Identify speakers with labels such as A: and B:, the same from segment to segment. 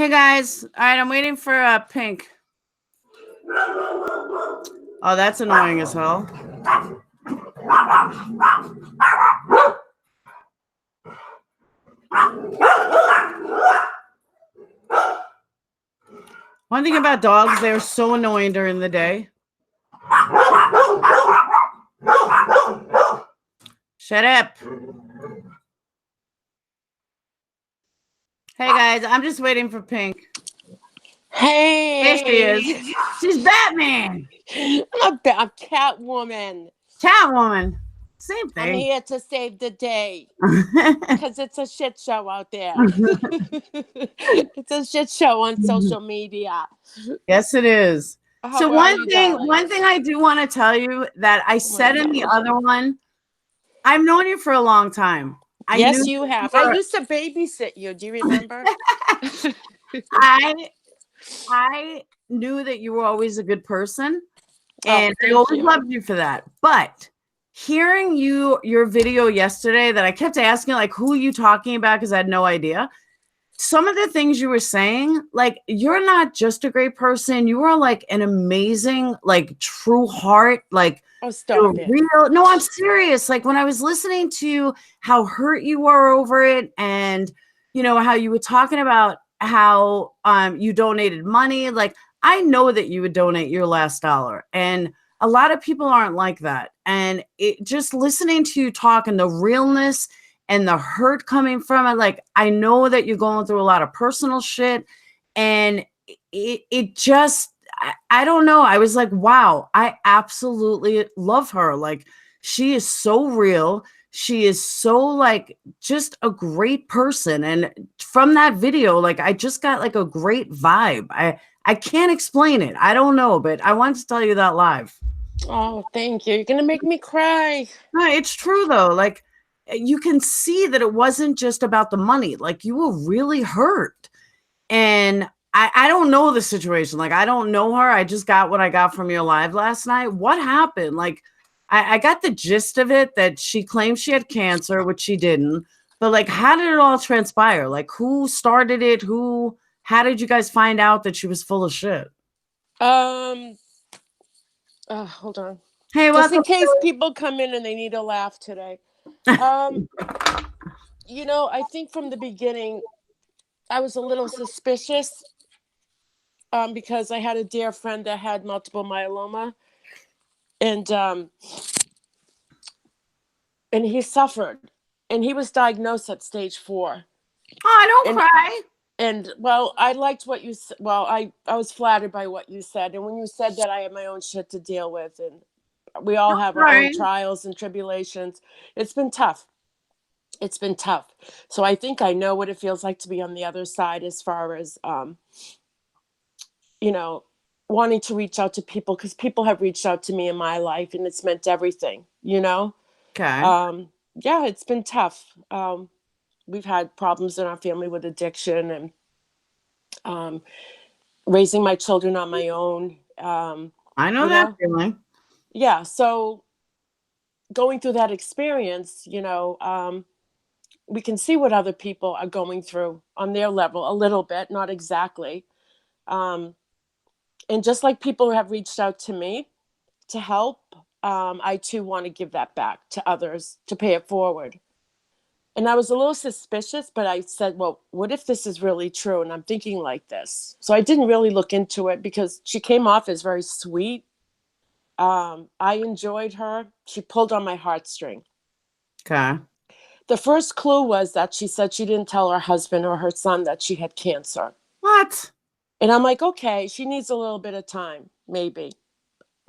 A: Hey guys, all right, I'm waiting for Pink. Oh, that's annoying as hell. One thing about dogs, they're so annoying during the day. Shut up. Hey guys, I'm just waiting for Pink.
B: Hey,
A: There she is. She's Batman.
B: I'm Catwoman.
A: Catwoman. Same
B: I'm
A: thing.
B: here to save the day because it's a shit show out there. It's a shit show on social media.
A: Yes, it is.
B: How
A: So
B: are
A: one
B: you,
A: thing
B: darling?
A: I do want to tell you that I said in the other one, I've known you for a long time.
B: Yes, you have. I used to babysit you. Do you remember?
A: I knew that you were always a good person,
B: Oh,
A: and I
B: thank
A: always
B: you.
A: loved you for that. But hearing your video yesterday that I kept asking, like, who are you talking about? Because I had no idea. Some of the things you were saying, like, you're not just a great person. You are like an amazing, like, true heart, like,
B: Oh, stop it.
A: real. No, I'm serious. Like, when I was listening to how hurt you were over it, and how you were talking about how you donated money, like, I know that you would donate your last dollar, and a lot of people aren't like that. And it just listening to you talk and the realness and the hurt coming from it, like, I know that you're going through a lot of personal shit, and it just, I don't know. I was like, wow, I absolutely love her. Like, she is so real. She is so, like, just a great person. And from that video, like, I just got like a great vibe. I can't explain it. I don't know, but I wanted to tell you that live.
B: Oh, thank you. You're going to make me cry.
A: No, it's true though. Like, you can see that it wasn't just about the money. Like, you were really hurt. And I don't know the situation. Like, I don't know her. I just got what I got from your live last night. What happened? Like, I got the gist of it, that she claimed she had cancer, which she didn't. But, like, how did it all transpire? Like, who started it? How did you guys find out that she was full of shit?
B: Hold on.
A: Hey,
B: Just in
A: welcome.
B: case people come in and they need a laugh today. I think from the beginning, I was a little suspicious because I had a dear friend that had multiple myeloma, and he suffered, and he was diagnosed at stage 4.
A: Oh, don't
B: And
A: cry.
B: well, I liked what you said. Well, I was flattered by what you said, and when you said that I have my own shit to deal with, and we all have our own
A: Right.
B: trials and tribulations, it's been tough. It's been tough. So I think I know what it feels like to be on the other side, as far as you know, wanting to reach out to people, because people have reached out to me in my life and it's meant everything,
A: Okay.
B: Yeah, it's been tough. We've had problems in our family with addiction, and raising my children on my own.
A: I know
B: You
A: that
B: know,
A: feeling.
B: yeah. So going through that experience, we can see what other people are going through on their level a little bit, not exactly. Um, and just like people have reached out to me to help, I too want to give that back to others, to pay it forward. And I was a little suspicious, but I said, well, what if this is really true? And I'm thinking like this. So I didn't really look into it because she came off as very sweet. I enjoyed her. She pulled on my heartstring.
A: Okay.
B: The first clue was that she said she didn't tell her husband or her son that she had cancer.
A: What?
B: And I'm like, okay, she needs a little bit of time, maybe.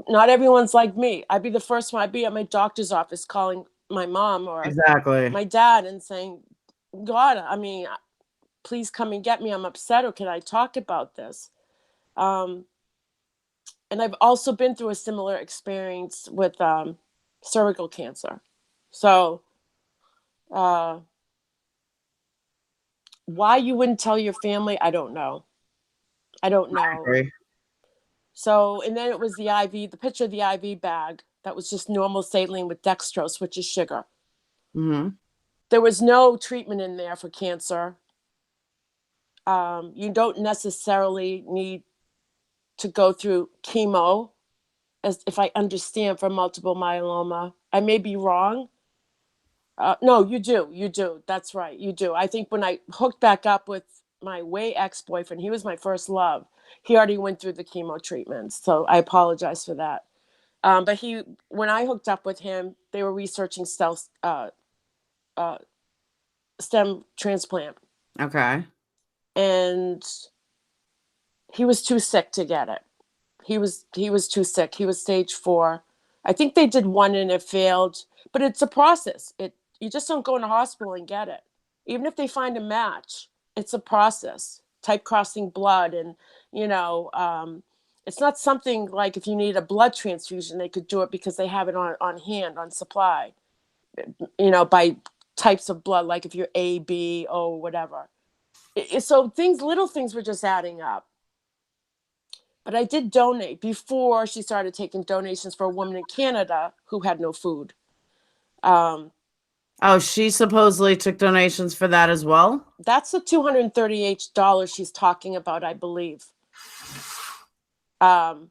B: Not everyone's like me. I'd be the first one. I'd be at my doctor's office calling my mom or
A: Exactly.
B: my dad and saying, God, I mean, please come and get me. I'm upset. Or can I talk about this? And I've also been through a similar experience with cervical cancer. So uh, why you wouldn't tell your family, I don't know. I don't know. So, and then it was the IV, the picture of the IV bag that was just normal saline with dextrose, which is sugar.
A: Mm-hmm.
B: There was no treatment in there for cancer. You don't necessarily need to go through chemo, as if I understand, for multiple myeloma. I may be wrong. No, you do. You do. That's right. You do. I think when I hooked back up with my way ex-boyfriend, he was my first love. He already went through the chemo treatments, so I apologize for that. But when I hooked up with him, they were researching uh, stem transplant,
A: Okay.
B: and he was too sick to get it. He was too sick. He was stage 4. I think they did one and it failed, but it's a process. You just don't go in a hospital and get it. Even if they find a match, it's a process. Type crossing blood, and you know, it's not something like if you need a blood transfusion, they could do it because they have it on hand, on supply. By types of blood, like if you're A, B, O, whatever. So little things were just adding up. But I did donate before she started taking donations for a woman in Canada who had no food. Um,
A: Oh, she supposedly took donations for that as well?
B: that's the $238 she's talking about, I believe. Um,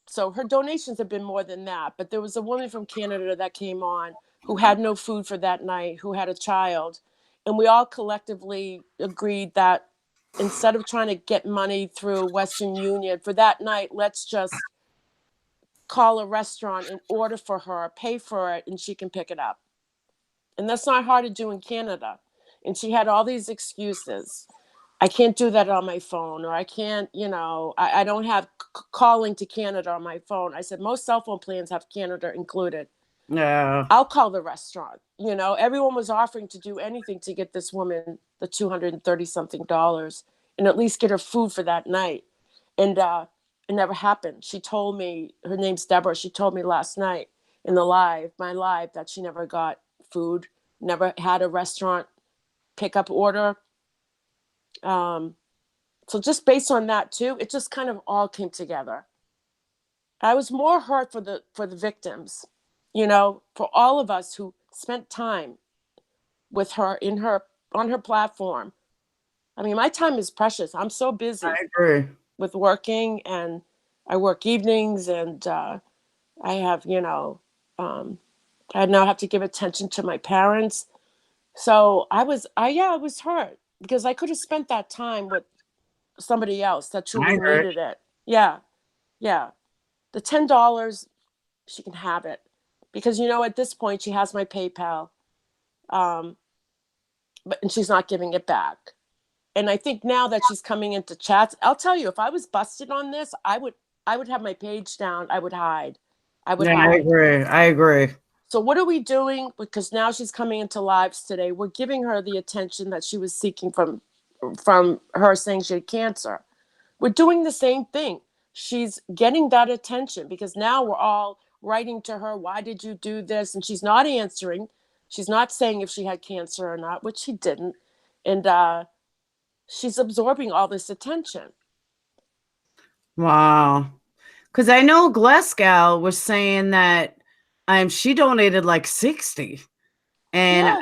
B: so her donations have been more than that. But there was a woman from Canada that came on who had no food for that night, who had a child. And we all collectively agreed that instead of trying to get money through Western Union for that night, let's just call a restaurant and order for her, pay for it, and she can pick it up. And that's not hard to do in Canada. And she had all these excuses. I can't do that on my phone, or I can't, I don't have calling to Canada on my phone. I said, most cell phone plans have Canada included.
A: Yeah.
B: I'll call the restaurant. Everyone was offering to do anything to get this woman the $230 something and at least get her food for that night. And it never happened. She told me, her name's Deborah. She told me last night in my live, that she never got food, never had a restaurant pickup order. So just based on that too, it just kind of all came together. I was more hurt for the victims, for all of us who spent time with her on her platform. I mean, my time is precious. I'm so busy
A: I agree.
B: with working, and I work evenings, and I have, I now have to give attention to my parents. So I was hurt because I could have spent that time with somebody else that
A: I
B: truly
A: agree.
B: needed it. Yeah. Yeah. The $10, she can have it because, at this point she has my PayPal. Um, and she's not giving it back. And I think now that she's coming into chats, I'll tell you, if I was busted on this, I would have my page down. I would hide. I would
A: Yeah, I
B: hide.
A: agree. I agree.
B: So what are we doing? Because now she's coming into lives today. We're giving her the attention that she was seeking from her saying she had cancer. We're doing the same thing. She's getting that attention because now we're all writing to her, why did you do this? And she's not answering. She's not saying if she had cancer or not, which she didn't. And she's absorbing all this attention.
A: Wow. Because I know Glasgow was saying that she donated like 60. And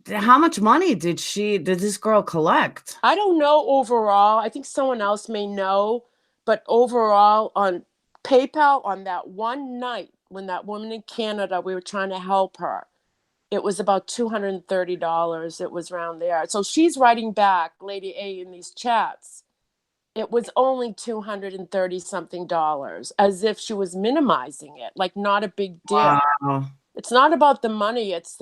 B: Yeah.
A: how much money did this girl collect?
B: I don't know overall. I think someone else may know. But overall, on PayPal, on that one night when that woman in Canada, we were trying to help her, it was about $230. It was around there. So she's writing back, Lady A, in these chats. It was only $230 something, as if she was minimizing it, like not a big deal.
A: Wow.
B: It's not about the money. It's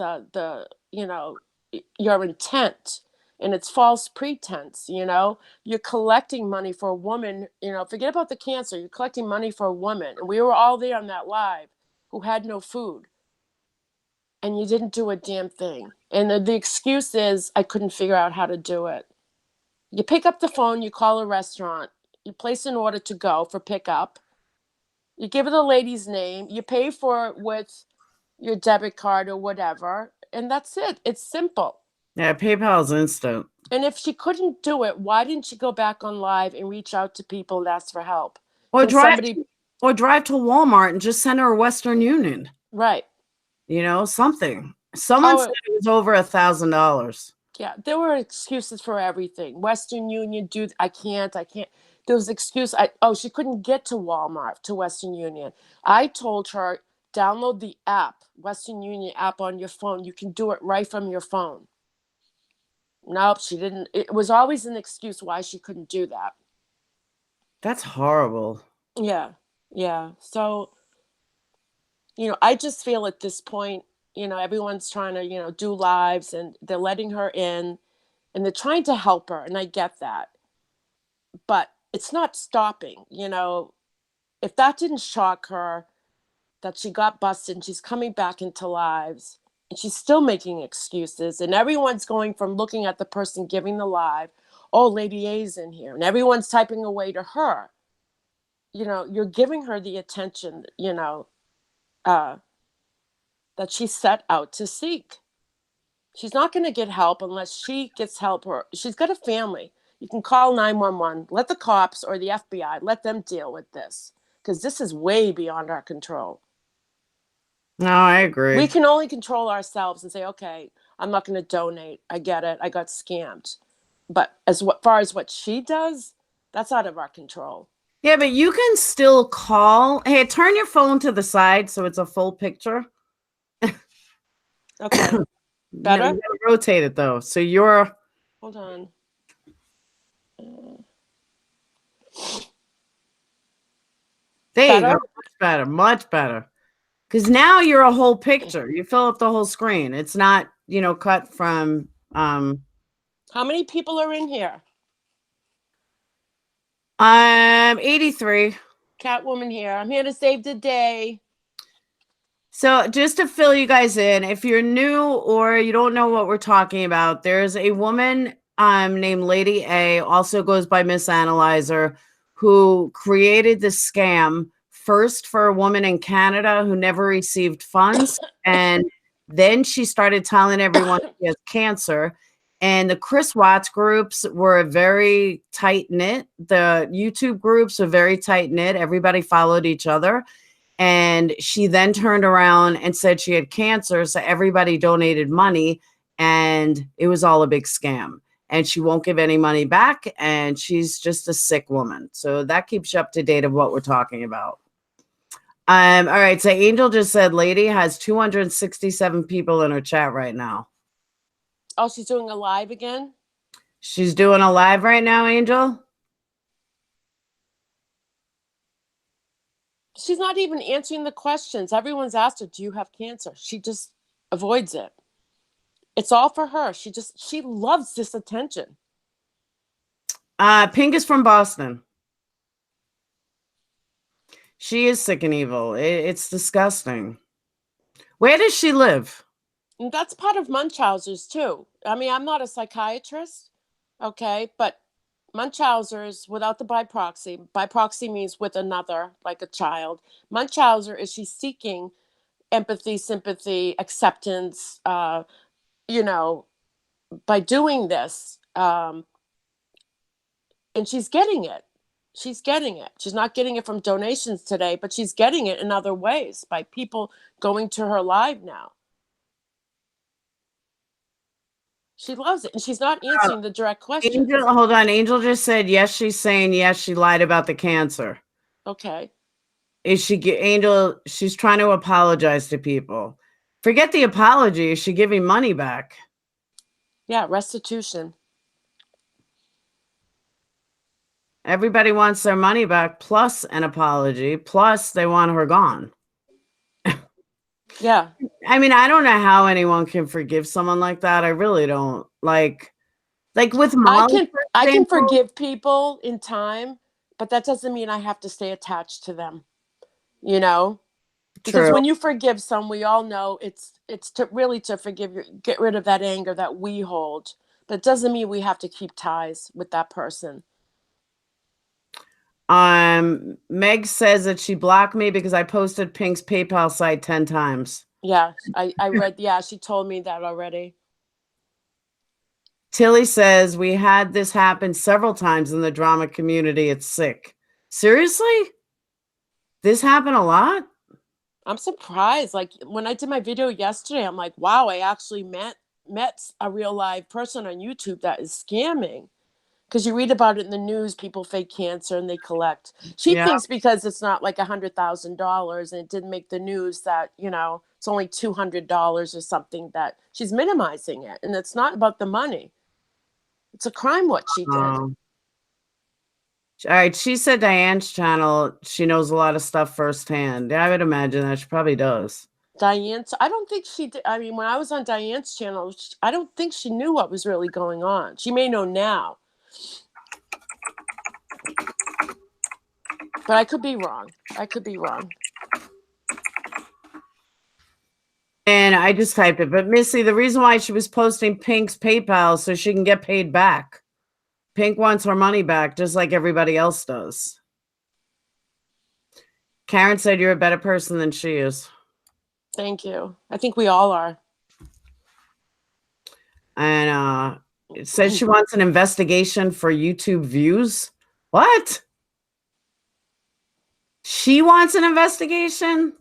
B: your intent, and it's false pretense. You're collecting money for a woman. Forget about the cancer. You're collecting money for a woman, and we were all there on that live, who had no food. And you didn't do a damn thing. And the excuse is, I couldn't figure out how to do it. You pick up the phone, you call a restaurant, you place an order to go for pickup, you give her the lady's name, you pay for it with your debit card or whatever, and that's it. It's simple.
A: Yeah, PayPal's instant.
B: And if she couldn't do it, why didn't she go back on live and reach out to people and ask for help?
A: Or
B: Can
A: drive
B: somebody...
A: or drive to Walmart and just send her a Western Union.
B: Right.
A: Something. Someone said
B: Oh,
A: it was over $1,000.
B: Yeah, there were excuses for everything. Western Union, dude, I can't. There was excuse. She couldn't get to Walmart, to Western Union. I told her, download the app, Western Union app on your phone. You can do it right from your phone. Nope, she didn't. It was always an excuse why she couldn't do that.
A: That's horrible.
B: Yeah, yeah. So, I just feel at this point, everyone's trying to, do lives, and they're letting her in, and they're trying to help her, and I get that. But it's not stopping. If that didn't shock her, that she got busted and she's coming back into lives, and she's still making excuses, and everyone's going from looking at the person giving the live, oh, Lady A's in here, and everyone's typing away to her. You're giving her the attention, uh, that she set out to seek. She's not going to get help unless she gets help. Or she's got a family. You can call 911, let the cops or the FBI, let them deal with this, because this is way beyond our control.
A: No, I agree.
B: We can only control ourselves and say, okay, I'm not going to donate. I get it. I got scammed. But as far as what she does, that's out of our control.
A: Yeah, but you can still call. Hey, turn your phone to the side so it's a full picture.
B: Okay.
A: No,
B: Better?
A: you gotta rotate it though. So you're.
B: Hold on.
A: There you
B: Better?
A: go. Much better. Much better. Because now you're a whole picture. You fill up the whole screen. It's not, cut from.
B: How many people are in here?
A: 83.
B: Catwoman here. I'm here to save the day.
A: So just to fill you guys in, if you're new or you don't know what we're talking about, there's a woman named Lady A, also goes by Miss Analyzer, who created the scam first for a woman in Canada who never received funds. And then she started telling everyone she has cancer. And the Chris Watts groups were very tight knit. The YouTube groups were very tight knit. Everybody followed each other. And she then turned around and said she had cancer. So everybody donated money and it was all a big scam. And she won't give any money back. And she's just a sick woman. So that keeps you up to date of what we're talking about. All right. So Angel just said Lady has 267 people in her chat right now.
B: Oh, she's doing a live again?
A: She's doing a live right now, Angel?
B: She's not even answering the questions. Everyone's asked her, do you have cancer? She just avoids it. It's all for her. She loves this attention.
A: Pink is from Boston. She is sick and evil. It's disgusting. Where does she live?
B: And that's part of Munchausen's too. I mean, I'm not a psychiatrist, okay, but Munchausen's without the by proxy. By proxy means with another, like a child. Munchausen is she's seeking empathy, sympathy, acceptance, by doing this. And she's getting it. She's getting it. She's not getting it from donations today, but she's getting it in other ways by people going to her live now. She loves it, and she's not answering the direct questions.
A: Angel, hold on. Angel just said yes. She's saying yes. She lied about the cancer.
B: Okay.
A: Is she Angel? She's trying to apologize to people. Forget the apology. Is she giving money back?
B: Yeah, restitution.
A: Everybody wants their money back plus an apology. Plus they want her gone.
B: Yeah.
A: I mean, I don't know how anyone can forgive someone like that. I really don't. Like with Molly.
B: I can forgive people in time, but that doesn't mean I have to stay attached to them. Because
A: True.
B: when you forgive someone, we all know it's to forgive, get rid of that anger that we hold. But it doesn't mean we have to keep ties with that person.
A: Meg says that she blocked me because I posted Pink's PayPal site 10 times.
B: Yeah, I read. Yeah, she told me that already.
A: Tilly says we had this happen several times in the drama community. It's sick. Seriously? This happened a lot?
B: I'm surprised. Like when I did my video yesterday, I'm like, wow, I actually met met a real live person on YouTube that is scamming. Because you read about it in the news, people fake cancer and they collect. She
A: Yeah.
B: thinks because it's not like $100,000 and it didn't make the news that, you know, it's only $200 or something, that she's minimizing it. And it's not about the money. It's a crime what she did.
A: All right. She said Diane's channel, she knows a lot of stuff firsthand. I would imagine that she probably does.
B: Dianne, I don't think she did. I mean, when I was on Diane's channel, I don't think she knew what was really going on. She may know now. But I could be wrong. I could be wrong.
A: And I just typed it. But Missy, the reason why she was posting Pink's PayPal so she can get paid back. Pink wants her money back just like everybody else does. Karen said you're a better person than she is.
B: Thank you. I think we all are.
A: And it says she wants an investigation for YouTube views. What? She wants an investigation?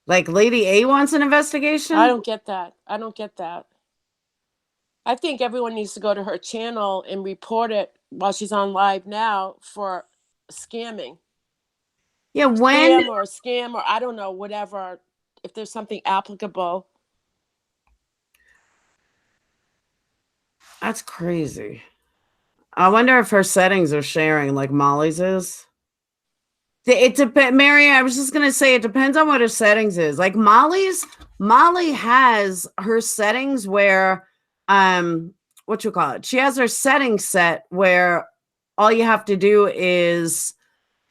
A: Like Lady A wants an investigation?
B: I don't get that. I don't get that. I think everyone needs to go to her channel and report it while she's on live now for scamming.
A: Yeah, when?
B: Scam or I don't know, whatever, if there's something applicable.
A: That's crazy. I wonder if her settings are sharing like Molly's is. It depends, Mary. I was just gonna say it depends on what her settings is. Like Molly has her settings where, what you call it? She has her settings set where all you have to do is,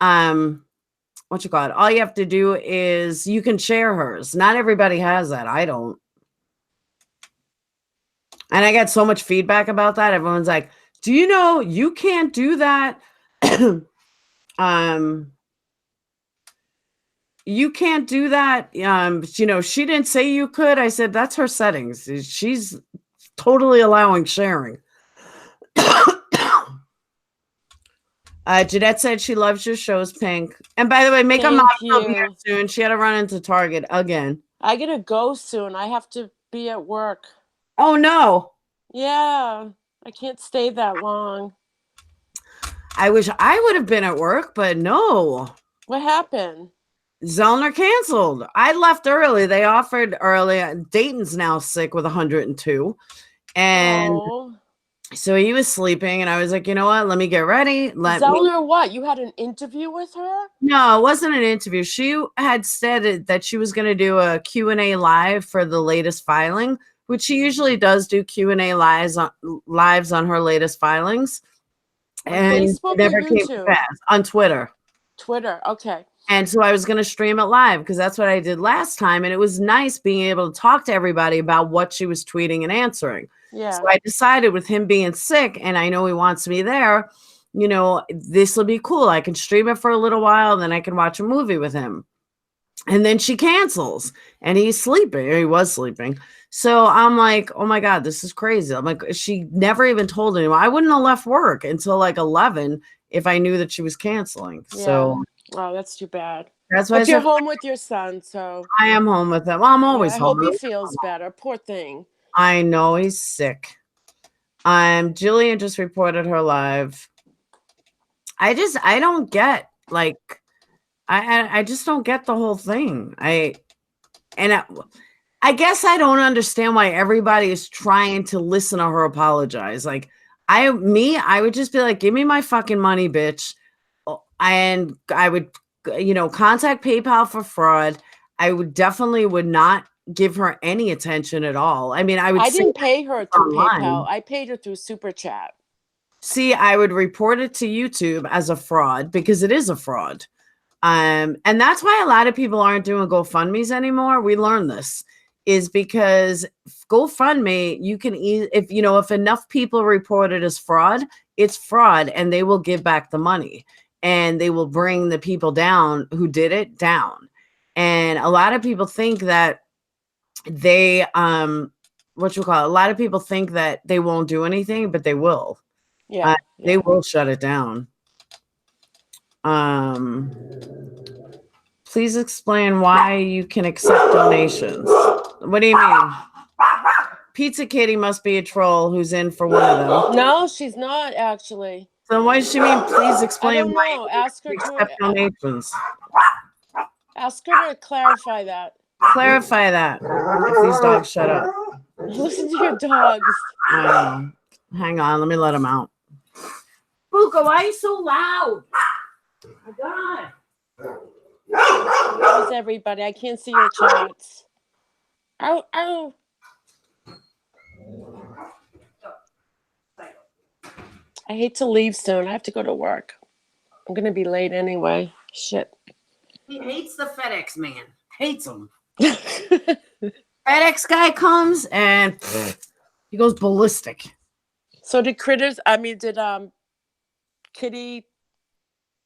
A: what you call it? All you have to do is you can share hers. Not everybody has that. I don't. And I got so much feedback about that. Everyone's like, do you know you can't do that? You can't do that. You know, she didn't say you could. I said, that's her settings. She's totally allowing sharing. Jeanette said she loves your shows, Pink. And by the way, make a mom here soon. She had to run into Target again.
B: I gotta go soon. I have to be at work.
A: Oh, no.
B: Yeah. I can't stay that long.
A: I wish I would have been at work, but no.
B: What happened?
A: Zellner canceled. I left early. They offered early. Dayton's now sick with 102. And so he was sleeping. And I was like, you know what? Let me get ready.
B: Zellner, what? You had an interview with her?
A: No, it wasn't an interview. She had said that she was going to do a Q&A live for the latest filing, which she usually does do Q&A lives on her latest filings.
B: On
A: and
B: Facebook
A: never
B: or
A: came to
B: YouTube?
A: pass. On Twitter.
B: Twitter, okay.
A: And so I was going to stream it live because that's what I did last time. And it was nice being able to talk to everybody about what she was tweeting and answering.
B: Yeah.
A: So I decided with him being sick, and I know he wants me there, you know, this will be cool. I can stream it for a little while, then I can watch a movie with him. And then she cancels and he's sleeping, or he was sleeping. So I'm like, oh my God, this is crazy. I'm like, she never even told anyone. I wouldn't have left work until like 11 if I knew that she was canceling.
B: Yeah.
A: So
B: oh, that's too bad.
A: That's why
B: but you're home with your son, so
A: I am home with him. Well, I'm always home.
B: I hope he feels better. Poor thing.
A: I know he's sick. Jillian just reported her live. I don't get like I just don't get the whole thing. I guess I don't understand why everybody is trying to listen to her apologize. Like I would just be like, give me my fucking money, bitch. And I would, contact PayPal for fraud. I would not give her any attention at all. I mean, I
B: didn't pay her through PayPal. I paid her through Super Chat.
A: See, I would report it to YouTube as a fraud because it is a fraud. And that's why a lot of people aren't doing GoFundMes anymore. We learned this is because GoFundMe, you can if enough people report it as fraud, it's fraud, and they will give back the money and they will bring the people down who did it down. And a lot of people think that they a lot of people think that they won't do anything, but they will.
B: Yeah,
A: they will shut it down. Please explain why you can accept donations. What do you mean? Pizza Kitty must be a troll who's in for one of them.
B: No, she's not actually.
A: So what does she mean? Please explain.
B: I don't
A: why
B: know.
A: you
B: Ask her
A: accept
B: to
A: donations.
B: ask her to clarify that.
A: Clarify that. If these dogs shut up.
B: Listen to your dogs.
A: I know. Hang on, let me let them out. Buka, why are you so loud? My God.
B: How's everybody? I can't see your chats. Ow, ow. I hate to leave soon. I have to go to work. I'm going to be late anyway. Shit.
A: He hates the FedEx man. Hates him. FedEx guy comes and he goes ballistic.
B: So did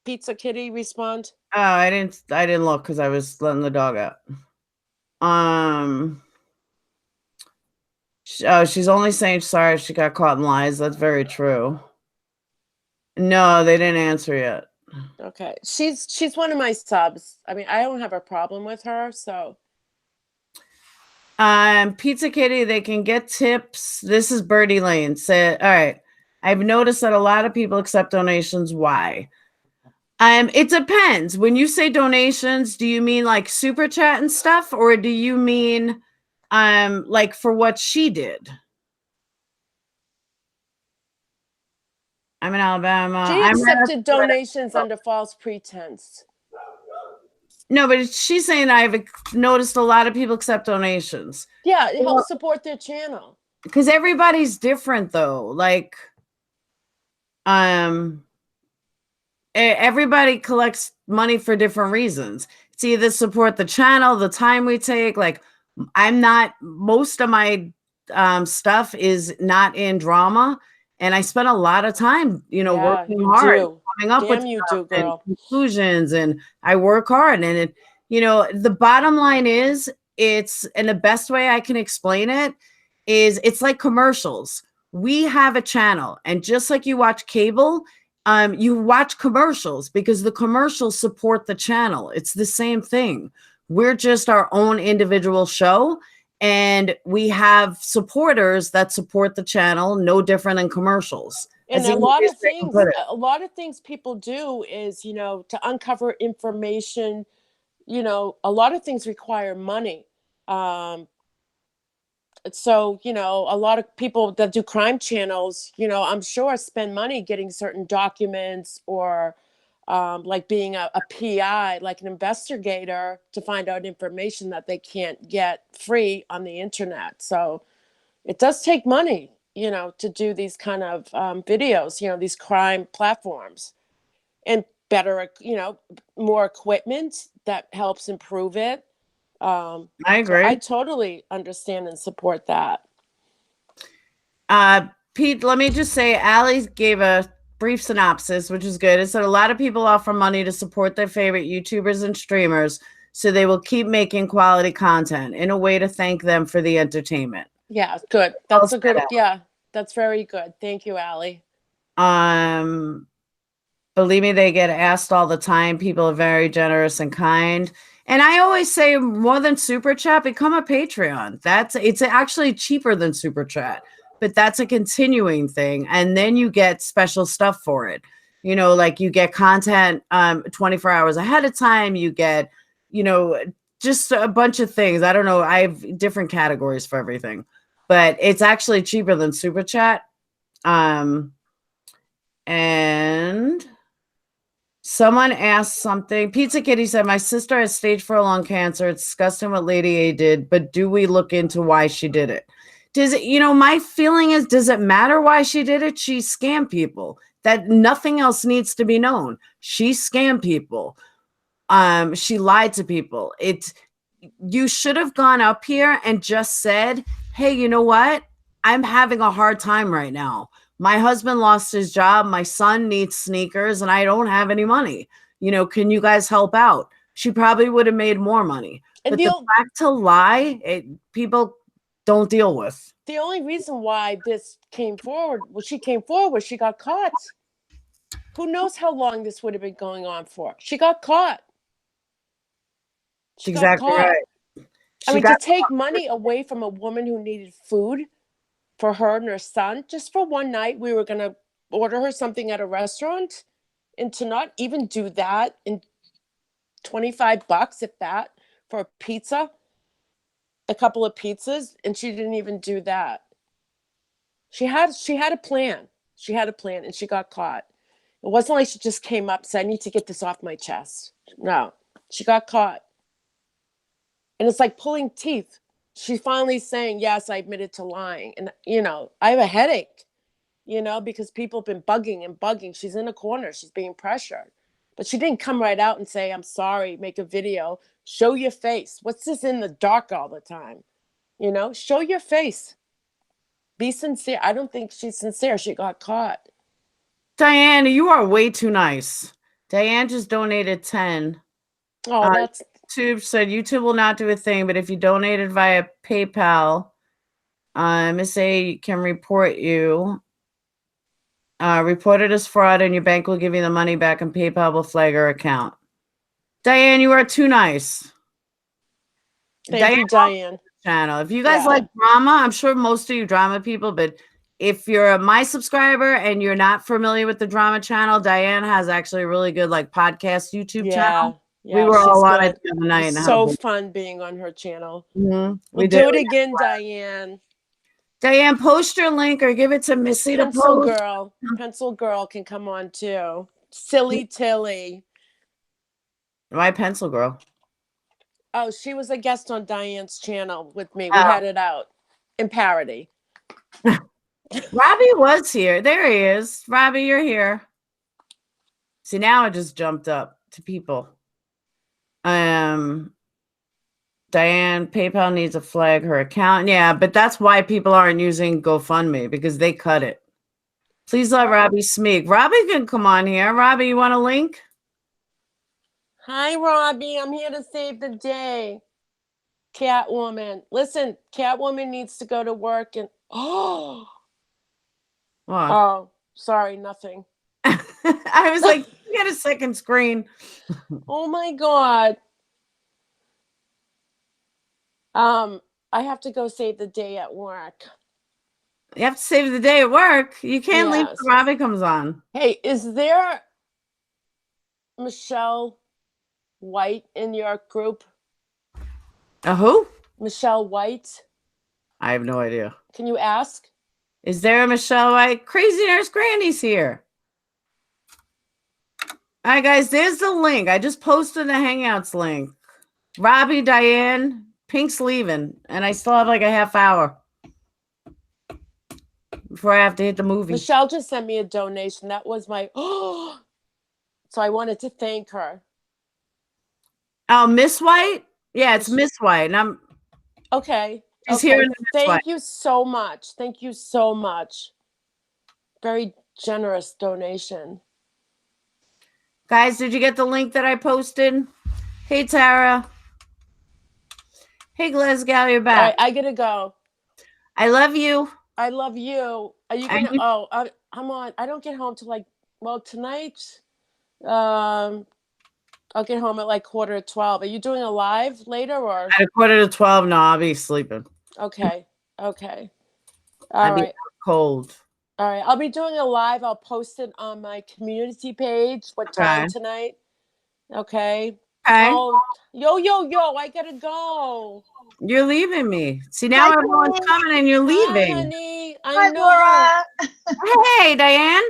B: Pizza Kitty respond?
A: Oh, I didn't look because I was letting the dog out. She's only saying sorry she got caught in lies. That's very true. No, they didn't answer yet.
B: Okay. She's one of my subs. I mean, I don't have a problem with her, so.
A: Pizza Kitty, they can get tips. This is Birdie Lane. Said, all right. I've noticed that a lot of people accept donations. Why? It depends. When you say donations, do you mean like super chat and stuff, or do you mean like for what she did? I'm in Alabama.
B: She accepted donations under false pretense.
A: No, but she's saying I've noticed a lot of people accept donations.
B: Yeah, it helps support their channel.
A: Because everybody's different, though. Like, everybody collects money for different reasons. It's either support the channel, the time we take. Like, most of my stuff is not in drama. And I spent a lot of time, working hard, coming up with conclusions, and I work hard. And the bottom line is, and the best way I can explain it is, it's like commercials. We have a channel, and just like you watch cable, you watch commercials because the commercials support the channel. It's the same thing. We're just our own individual show. And we have supporters that support the channel, no different than commercials.
B: And a lot of things people do is, to uncover information, a lot of things require money. So, a lot of people that do crime channels, I'm sure spend money getting certain documents, or like being a PI, like an investigator, to find out information that they can't get free on the internet. So it does take money, to do these kind of videos, these crime platforms, and better, more equipment that helps improve it.
A: I agree.
B: So I totally understand and support that.
A: Pete, let me just say, Allie gave a brief synopsis, which is good. It said a lot of people offer money to support their favorite YouTubers and streamers, so they will keep making quality content in a way to thank them for the entertainment.
B: Yeah, good. That's a good. Yeah, that's very good. Thank you, Allie.
A: Believe me, they get asked all the time. People are very generous and kind. And I always say, more than Super Chat, become a Patreon. It's actually cheaper than Super Chat, but that's a continuing thing. And then you get special stuff for it. Like you get content 24 hours ahead of time. You get, just a bunch of things. I don't know. I have different categories for everything, but it's actually cheaper than Super Chat. And someone asked something. Pizza Kitty said, my sister has stage 4 lung cancer. It's disgusting what Lady A did, but do we look into why she did it? Does it, my feeling is, does it matter why she did it? She scammed people. That nothing else needs to be known. She scammed people. She lied to people. You should have gone up here and just said, hey, you know what? I'm having a hard time right now. My husband lost his job. My son needs sneakers and I don't have any money. Can you guys help out? She probably would have made more money. But the fact to lie, people don't deal with.
B: The only reason why this came forward, she got caught. Who knows how long this would have been going on for? She got caught.
A: Exactly right.
B: I
A: She
B: mean, to
A: got
B: take money away from a woman who needed food for her and her son, just for one night, we were going to order her something at a restaurant, and to not even do that in $25, if that, for a pizza, a couple of pizzas, and she didn't even do that. She had a plan. She had a plan, and she got caught. It wasn't like she just came up and said, I need to get this off my chest. No, she got caught. And it's like pulling teeth. She's finally saying, yes, I admitted to lying. And, I have a headache, because people have been bugging and bugging. She's in a corner. She's being pressured. But she didn't come right out and say, I'm sorry, make a video, show your face. What's this in the dark all the time? Show your face. Be sincere. I don't think she's sincere. She got caught.
A: Diane, you are way too nice. Diane just donated 10.
B: Oh, that's
A: YouTube said YouTube will not do a thing, but if you donated via PayPal, Miss A can report you. Report it as fraud, and your bank will give you the money back, and PayPal will flag your account. Diane, you are too nice.
B: Thank you, Diane.
A: Channel. If you guys like drama, I'm sure most of you drama people, but if you're my subscriber and you're not familiar with the drama channel, Diane has actually a really good podcast YouTube channel.
B: Yeah,
A: we were all on it the other night.
B: It's so fun being on her channel.
A: Mm-hmm.
B: We'll do it again, Diane.
A: Diane, post your link or give it to Missy to post.
B: Pencil Girl can come on too. Silly Tilly.
A: My Pencil Girl.
B: Oh, she was a guest on Diane's channel with me. We had it out in parody.
A: Robbie was here. There he is. Robbie, you're here. See, now I just jumped up to people. Diane, PayPal needs to flag her account. Yeah, but that's why people aren't using GoFundMe, because they cut it. Please let Robbie speak. Robbie can come on here. Robbie, you want a link?
B: Hi, Robbie. I'm here to save the day. Catwoman. Listen, Catwoman needs to go to work and... Oh, sorry, nothing.
A: I was like, you get a second screen.
B: Oh, my God. I have to go save the day at work.
A: You have to save the day at work. You can't leave till Robbie comes on.
B: Hey, is there Michelle White in your group?
A: Who?
B: Michelle White.
A: I have no idea.
B: Can you ask?
A: Is there a Michelle White? Crazy Nurse Granny's here. All right, guys, there's the link. I just posted the Hangouts link. Robbie, Diane, Pink's leaving, and I still have like a half hour before I have to hit the movie.
B: Michelle just sent me a donation. That was my... So I wanted to thank her.
A: Oh, Miss White? Yeah, it's Miss White. And I'm
B: okay.
A: She's here.
B: Thank you so much. Thank you so much. Very generous donation.
A: Guys, did you get the link that I posted? Hey, Tara. Hey, Glasgow, you're back.
B: All right, I gotta go.
A: I love you.
B: I love you. Are you gonna? I'm on. I don't get home till tonight. I'll get home at 11:45. Are you doing a live later or?
A: At 11:45. No, I'll be sleeping.
B: Okay. All
A: I'll
B: right.
A: be cold.
B: All right. I'll be doing a live. I'll post it on my community page. What time tonight? Okay. Oh, yo, I gotta go.
A: You're leaving me. See, now everyone's coming and you're leaving.
B: Hi, honey.
C: Hi, Laura.
A: Hey, Diane.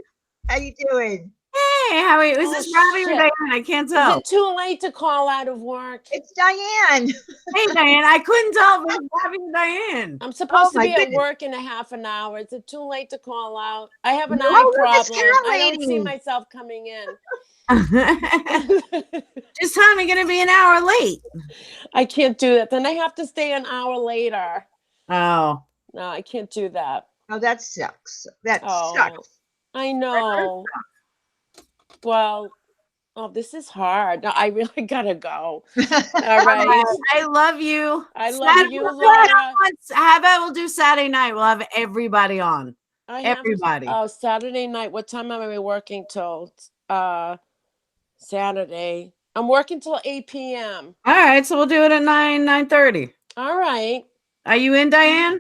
C: How you doing?
A: Hey, how are you? Is this Robbie or Diane? I can't tell.
B: Is it too late to call out of work?
C: It's Diane.
A: Hey, Diane. I couldn't tell if it was Robbie or Diane.
B: I'm supposed to be at work in a half an hour. Is it too late to call out? I have an eye problem. I don't see myself coming in.
A: Just time you're gonna be an hour late.
B: I can't do that. Then I have to stay an hour later.
A: Oh.
B: No, I can't do that.
C: Oh, that sucks. That sucks.
B: I know. Well, this is hard. No, I really gotta go. All right.
A: I love you.
B: I love you, Laura.
A: How about we'll do Saturday night? We'll have everybody on. Everybody.
B: Saturday night. What time am I working till? Saturday. I'm working till 8 p.m.
A: All right, so we'll do it at 9:30.
B: All right.
A: Are you in, Dianne?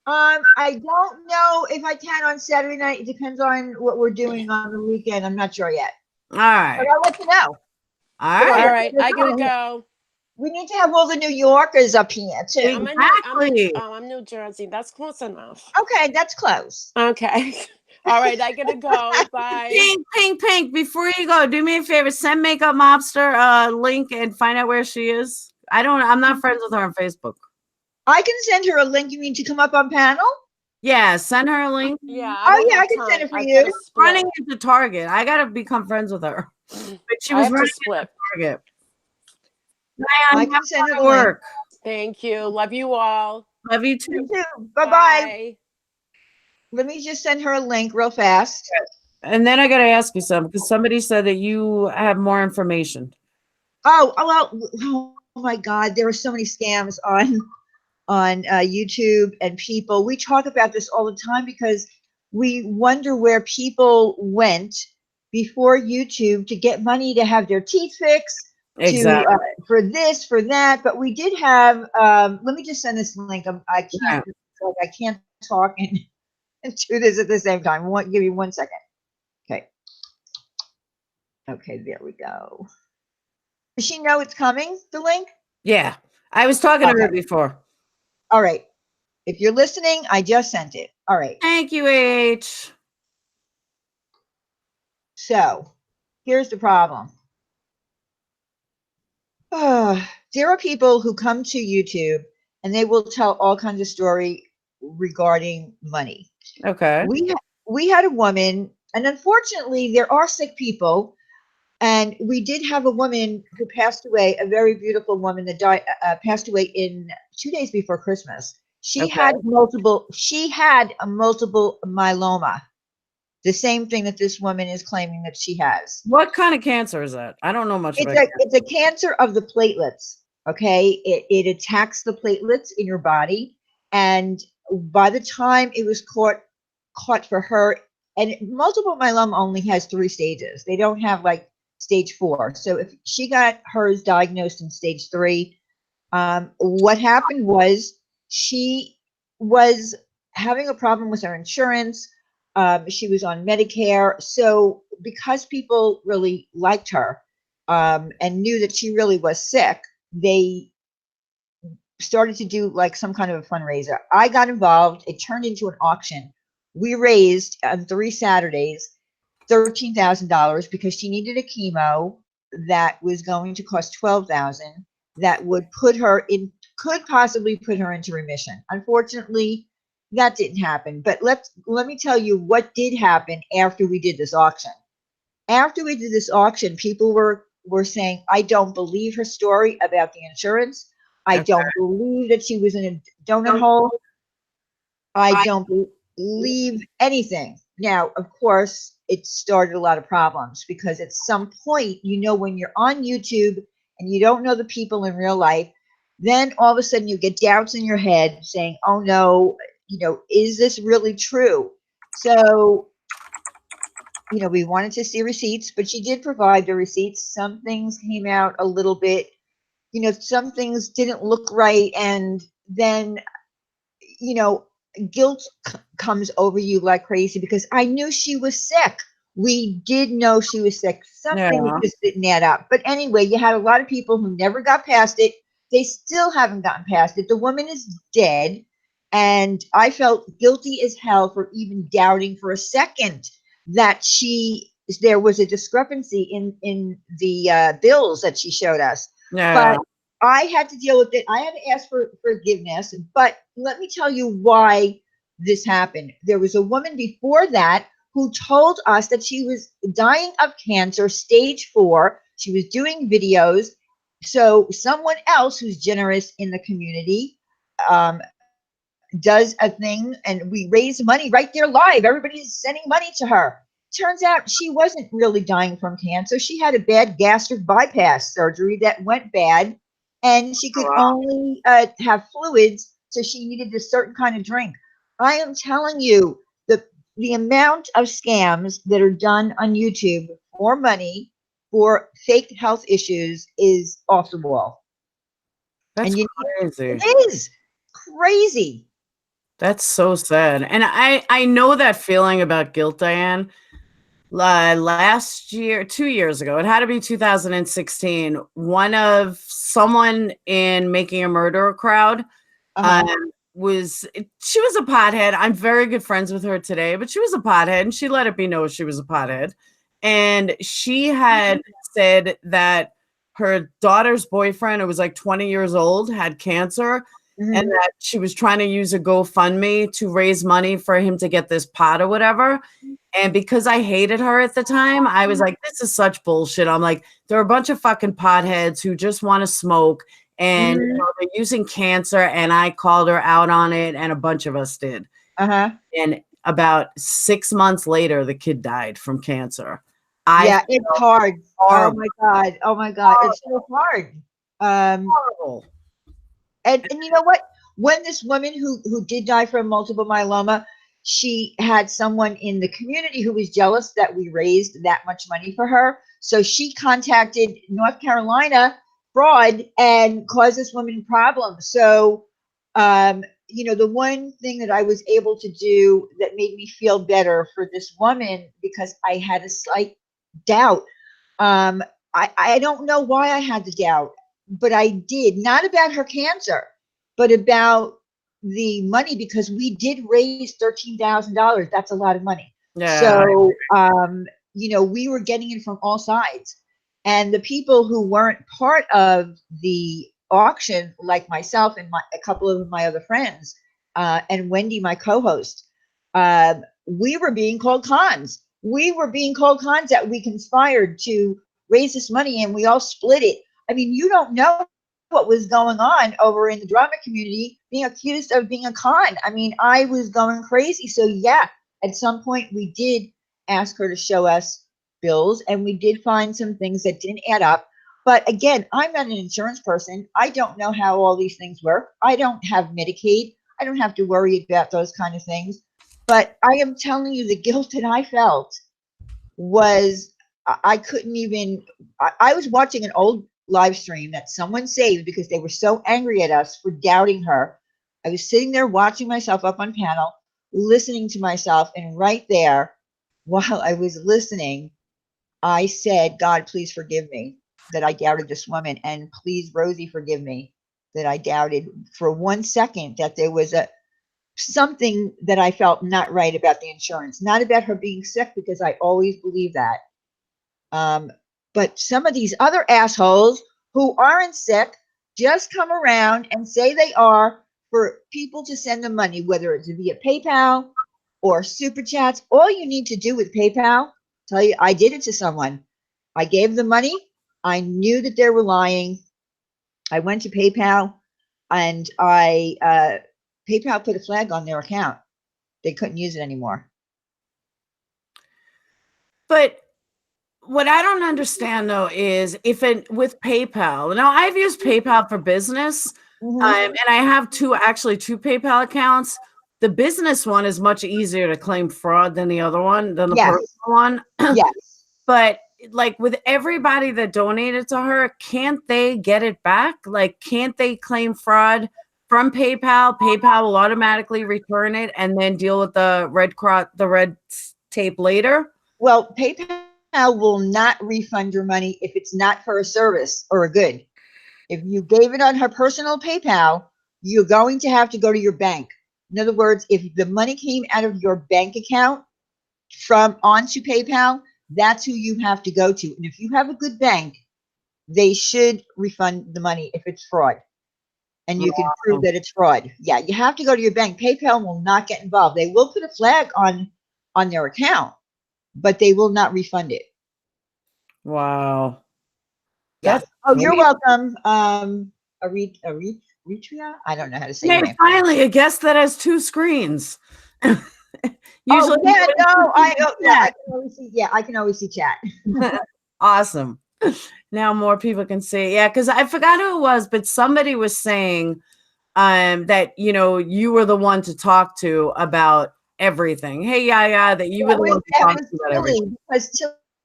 C: I don't know if I can on Saturday night. It depends on what we're doing on the weekend. I'm not sure yet.
A: All right.
C: But I'll let you know.
A: All
C: Come on,
A: right.
B: All right. I gotta go.
C: we need to have all the New Yorkers up here too.
A: Exactly.
B: I'm New Jersey. That's close enough.
C: Okay, that's close.
B: Okay. All right. I gotta go. Bye.
A: Pink, pink, pink. Before you go, do me a favor. Send Makeup Mobster a link and find out where she is. I'm not friends with her on Facebook.
C: I can send her a link. You mean to come up on panel?
A: Yeah, send her a link.
B: Yeah.
C: Oh yeah, I can send it for you.
A: Running into Target. I gotta become friends with her. But she was running into Target.
C: I can send her the
A: work.
C: link.
B: Thank you. Love you all.
A: Love you too.
C: You too. Bye-bye. Let me just send her a link real fast.
A: And then I got to ask you something, because somebody said that you have more information.
C: Oh, well, oh my God, there are so many scams on YouTube and people. We talk about this all the time because we wonder where people went before YouTube to get money to have their teeth fixed,
A: Exactly.
C: for this, for that. But we did have. Let me just send this link. I can't talk and do this at the same time. Give me 1 second. Okay. Okay, there we go. Does she know it's coming, the link?
A: Yeah. I was talking to her before.
C: All right. If you're listening, I just sent it. All right.
A: Thank you, H.
C: So here's the problem. There are people who come to YouTube and they will tell all kinds of story regarding money.
A: Okay.
C: We had a woman, and unfortunately, there are sick people. And we did have a woman who passed away, a very beautiful woman that died, passed away in 2 days before Christmas. She had a multiple myeloma, the same thing that this woman is claiming that she has.
A: What kind of cancer is that? I don't know much about
C: it. It's a cancer of the platelets. Okay, it attacks the platelets in your body, and by the time it was caught for her, and multiple myeloma only has 3 stages. They don't have like stage 4. So if she got hers diagnosed in stage 3, what happened was she was having a problem with her insurance. She was on Medicare. So because people really liked her and knew that she really was sick, they started to do like some kind of a fundraiser. I got involved. It turned into an auction. We raised on 3 Saturdays $13,000 because she needed a chemo that was going to cost $12,000. That would could possibly put her into remission. Unfortunately, that didn't happen. But let me tell you what did happen after we did this auction. After we did this auction, people were saying, I don't believe her story about the insurance. I don't believe that she was in a donut hole. I don't believe anything. Now, of course, it started a lot of problems because at some point, when you're on YouTube and you don't know the people in real life, then all of a sudden you get doubts in your head saying, oh no, is this really true? So, we wanted to see receipts, but she did provide the receipts. Some things came out a little bit, some things didn't look right. And then, guilt comes over you like crazy because I knew she was sick. We did know she was sick. Something just didn't add up. But anyway, you had a lot of people who never got past it. They still haven't gotten past it. The woman is dead. And I felt guilty as hell for even doubting for a second that there was a discrepancy in the bills that she showed us. But I had to deal with it. I had to ask for forgiveness. But let me tell you why this happened. There was a woman before that who told us that she was dying of cancer, stage 4. She was doing videos. So someone else who's generous in the community does a thing, and we raise money right there live. Everybody's sending money to her. Turns out she wasn't really dying from cancer. She had a bad gastric bypass surgery that went bad, and she could only have fluids, so she needed a certain kind of drink. I am telling you, the amount of scams that are done on YouTube for money for fake health issues is off the wall.
A: That's
C: And
A: crazy.
C: it is crazy.
A: That's so sad. And I know that feeling about guilt, Diane. Last year, 2 years ago, it had to be 2016. Someone in Making a Murderer crowd
C: Uh-huh.
A: she was a pothead. I'm very good friends with her today, but she was a pothead and she let it be known she was a pothead. And she had said that her daughter's boyfriend, who was like 20 years old, had cancer, and
C: Mhm.
A: that she was trying to use a GoFundMe to raise money for him to get this pot or whatever. And because I hated her at the time, I was like, this is such bullshit. I'm like, there are a bunch of fucking potheads who just want to smoke and
C: Mhm.
A: they're using cancer. And I called her out on it, and a bunch of us did.
C: Uh-huh.
A: And about 6 months later, the kid died from cancer. I
C: Yeah, it's
A: felt
C: hard. Oh
A: horrible.
C: my God. Oh my God. It's so hard.
A: Horrible.
C: And you know what? When this woman who did die from multiple myeloma, she had someone in the community who was jealous that we raised that much money for her. So she contacted North Carolina fraud and caused this woman problems. So, the one thing that I was able to do that made me feel better for this woman, because I had a slight doubt. I don't know why I had the doubt, but I did, not about her cancer, but about the money, because we did raise $13,000. That's a lot of money.
A: Yeah.
C: So, we were getting it from all sides. And the people who weren't part of the auction, like myself and a couple of my other friends, and Wendy, my co-host, we were being called cons. We were being called cons that we conspired to raise this money and we all split it. I mean, you don't know what was going on over in the drama community, being accused of being a con. I mean, I was going crazy. So yeah, at some point we did ask her to show us bills, and we did find some things that didn't add up. But again, I'm not an insurance person. I don't know how all these things work. I don't have Medicaid. I don't have to worry about those kind of things. But I am telling you, the guilt that I felt was, I couldn't even, I was watching an old live stream that someone saved because they were so angry at us for doubting her. I was sitting there watching myself up on panel, listening to myself, and right there, while I was listening, I said, God, please forgive me that I doubted this woman, and please, Rosie, forgive me that I doubted for 1 second that there was something that I felt not right about the insurance, not about her being sick, because I always believe that. But some of these other assholes who aren't sick just come around and say they are, for people to send them money, whether it's via PayPal or super chats. All you need to do with PayPal, tell you, I did it to someone. I gave them money. I knew that they were lying. I went to PayPal, and PayPal put a flag on their account. They couldn't use it anymore.
A: But what I don't understand though is with PayPal. Now I've used PayPal for business, and I have two PayPal accounts. The business one is much easier to claim fraud than the other one, than the personal
C: Yes.
A: one.
C: Yes.
A: But like with everybody that donated to her, can't they get it back? Like, can't they claim fraud from PayPal? PayPal will automatically return it and then deal with the red tape later.
C: Well, PayPal will not refund your money if it's not for a service or a good. If you gave it on her personal PayPal, you're going to have to go to your bank. In other words, if the money came out of your bank account from onto PayPal, that's who you have to go to. And if you have a good bank, they should refund the money if it's fraud. And you can prove that it's fraud. Yeah, you have to go to your bank. PayPal will not get involved. They will put a flag on their account, but they will not refund it.
A: Wow.
C: Yeah.
A: That's
C: Oh, you're
A: crazy.
C: welcome. Aretria? I don't know how to say your
A: Hey,
C: name.
A: finally, a guest that has two screens. Usually,
C: Oh yeah, no,
A: yeah.
C: I can always see. Yeah, I can always see chat.
A: Awesome. Now more people can see. Yeah, because I forgot who it was, but somebody was saying that you were the one to talk to about everything. Hey, yeah, that you were the one to
C: That
A: talk
C: was
A: to about
C: Tilly,
A: everything.
C: because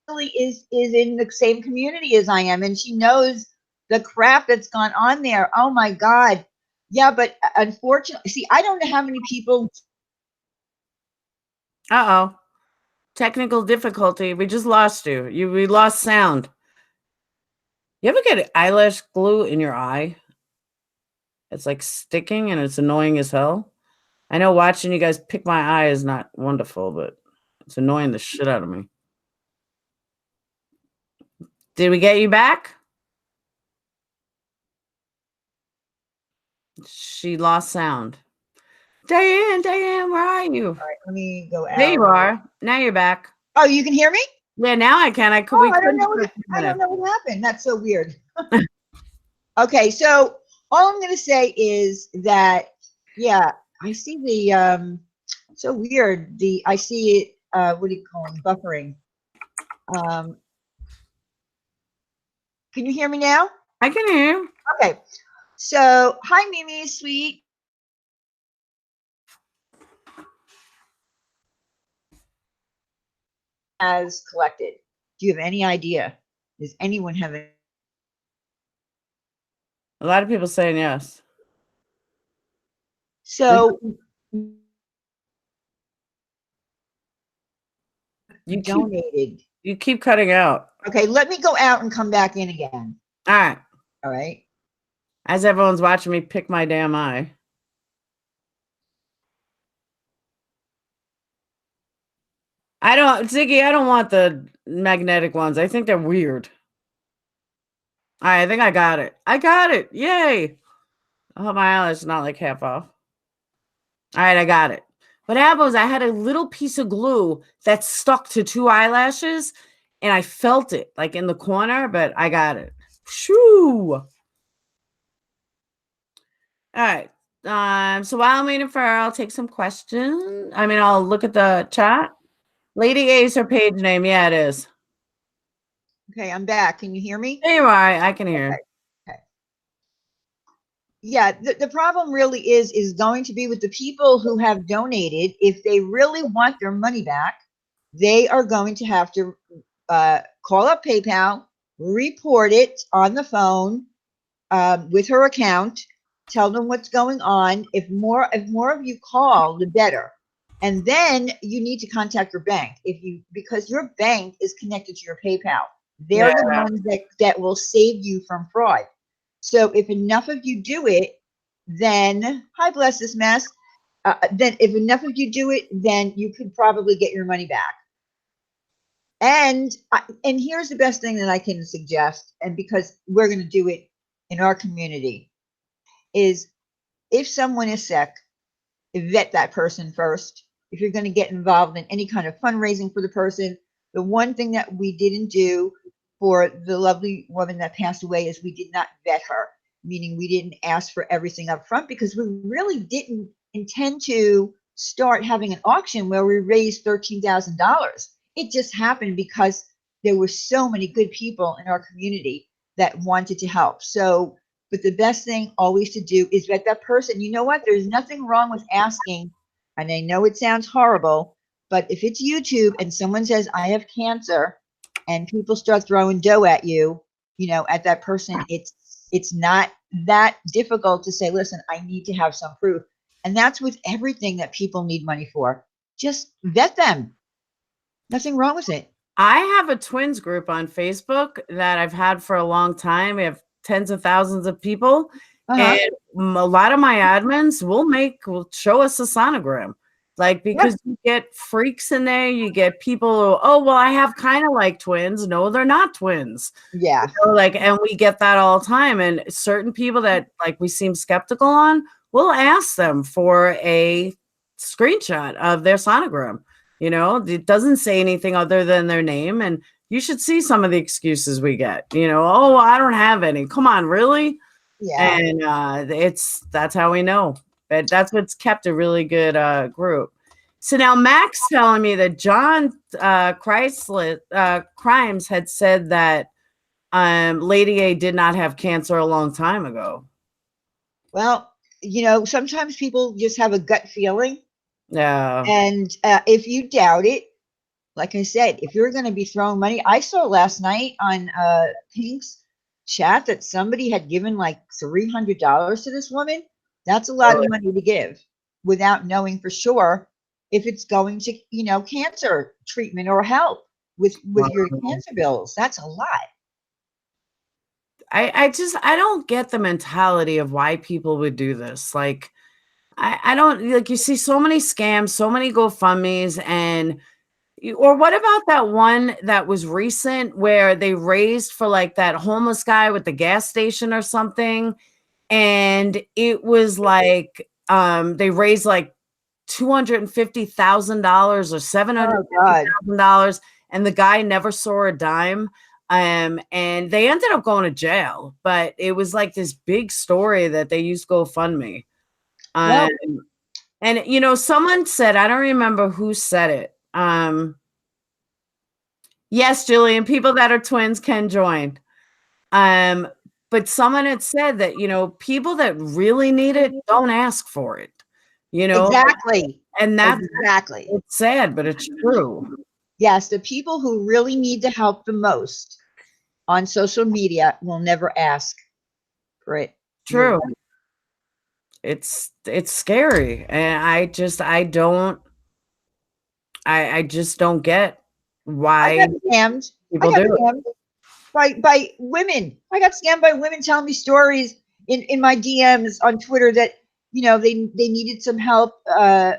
C: Tilly is in the same community as I am, and she knows the crap that's gone on there. Oh my God. Yeah, but unfortunately, see, I don't know how many people.
A: Uh-oh. Technical difficulty. We just lost you. We lost sound. You ever get eyelash glue in your eye? It's like sticking and it's annoying as hell. I know watching you guys pick my eye is not wonderful, but it's annoying the shit out of me. Did we get you back? She lost sound. Dianne, where are you?
C: All right, let me go out.
A: There you are. Now you're back.
C: Oh, you can hear me?
A: Yeah, now I can. I
C: don't know what happened. That's so weird. Okay, so all I'm going to say is that, yeah, I see the, so weird. I see it, what do you call them? Buffering. Can you hear me now?
A: I can hear you.
C: Okay. So, hi, Mimi, sweet. Has collected. Do you have any idea? Does anyone have any?
A: A lot of people saying yes.
C: So,
A: you
C: donated.
A: You keep cutting out.
C: Okay, let me go out and come back in again.
A: All right.
C: All right.
A: As everyone's watching me pick my damn eye. Ziggy, I don't want the magnetic ones. I think they're weird. All right, I think I got it. I got it. Yay. I hope my eyelash is not like half off. All right, I got it. What happened was I had a little piece of glue that stuck to 2 eyelashes, and I felt it like in the corner, but I got it. Shoo. All right. So while I'm waiting for her, I'll take some questions. I'll look at the chat. Lady A is her page name. Yeah, it is.
C: Okay, I'm back. Can you hear me?
A: There you are. I can hear.
C: Okay. Yeah, the problem really is going to be with the people who have donated. If they really want their money back, they are going to have to call up PayPal, report it on the phone with her account, tell them what's going on. If more of you call, the better. And then you need to contact your bank because your bank is connected to your PayPal. They're the ones that will save you from fraud. So if enough of you do it, then hi, bless this mess. Then if enough of you do it, then you could probably get your money back. And here's the best thing that I can suggest, and because we're going to do it in our community, is if someone is sick, vet that person first. If you're going to get involved in any kind of fundraising for the person, the one thing that we didn't do for the lovely woman that passed away is we did not vet her, meaning we didn't ask for everything up front because we really didn't intend to start having an auction where we raised $13,000. It just happened because there were so many good people in our community that wanted to help. So, but the best thing always to do is vet that person. You know what? There's nothing wrong with asking. And I know it sounds horrible, but if it's YouTube and someone says, I have cancer, and people start throwing dough at you, at that person, it's not that difficult to say, listen, I need to have some proof. And that's with everything that people need money for. Just vet them. Nothing wrong with it.
A: I have a twins group on Facebook that I've had for a long time. We have tens of thousands of people. And a lot of my admins will show us a sonogram. Because you get freaks in there, you get people who, I have kind of like twins. No, they're not twins.
C: Yeah.
A: And we get that all the time. And certain people that we seem skeptical on, we'll ask them for a screenshot of their sonogram. It doesn't say anything other than their name. And you should see some of the excuses we get. I don't have any. Come on, really?
C: Yeah.
A: And that's how we know. That's what's kept a really good group. So now Mac's telling me that John Crimes had said that Lady A did not have cancer a long time ago.
C: Well, sometimes people just have a gut feeling.
A: Yeah.
C: And if you doubt it, like I said, if you're going to be throwing money, I saw last night on Pink's chat that somebody had given like $300 to this woman. That's a lot of money to give without knowing for sure if it's going to, cancer treatment or help with your cancer bills. That's a lot.
A: I don't get the mentality of why people would do this. Like, I don't, like, you see so many scams, so many GoFundMe's, and or what about that one that was recent where they raised for like that homeless guy with the gas station or something, and it was like they raised like $250,000 or $750,000, and the guy never saw a dime. And they ended up going to jail, but it was like this big story that they used GoFundMe.
C: Well,
A: And someone said, I don't remember who said it. Yes, Jillian, people that are twins can join. But someone had said that, people that really need it don't ask for it,
C: exactly.
A: and that's
C: Exactly.
A: it's sad, but it's true.
C: Yes, the people who really need the help the most on social media will never ask for it.
A: True. It's scary, and I just don't get why
C: I got scammed.
A: people do it.
C: By women. I got scammed by women telling me stories in my DMs on Twitter that they needed some help,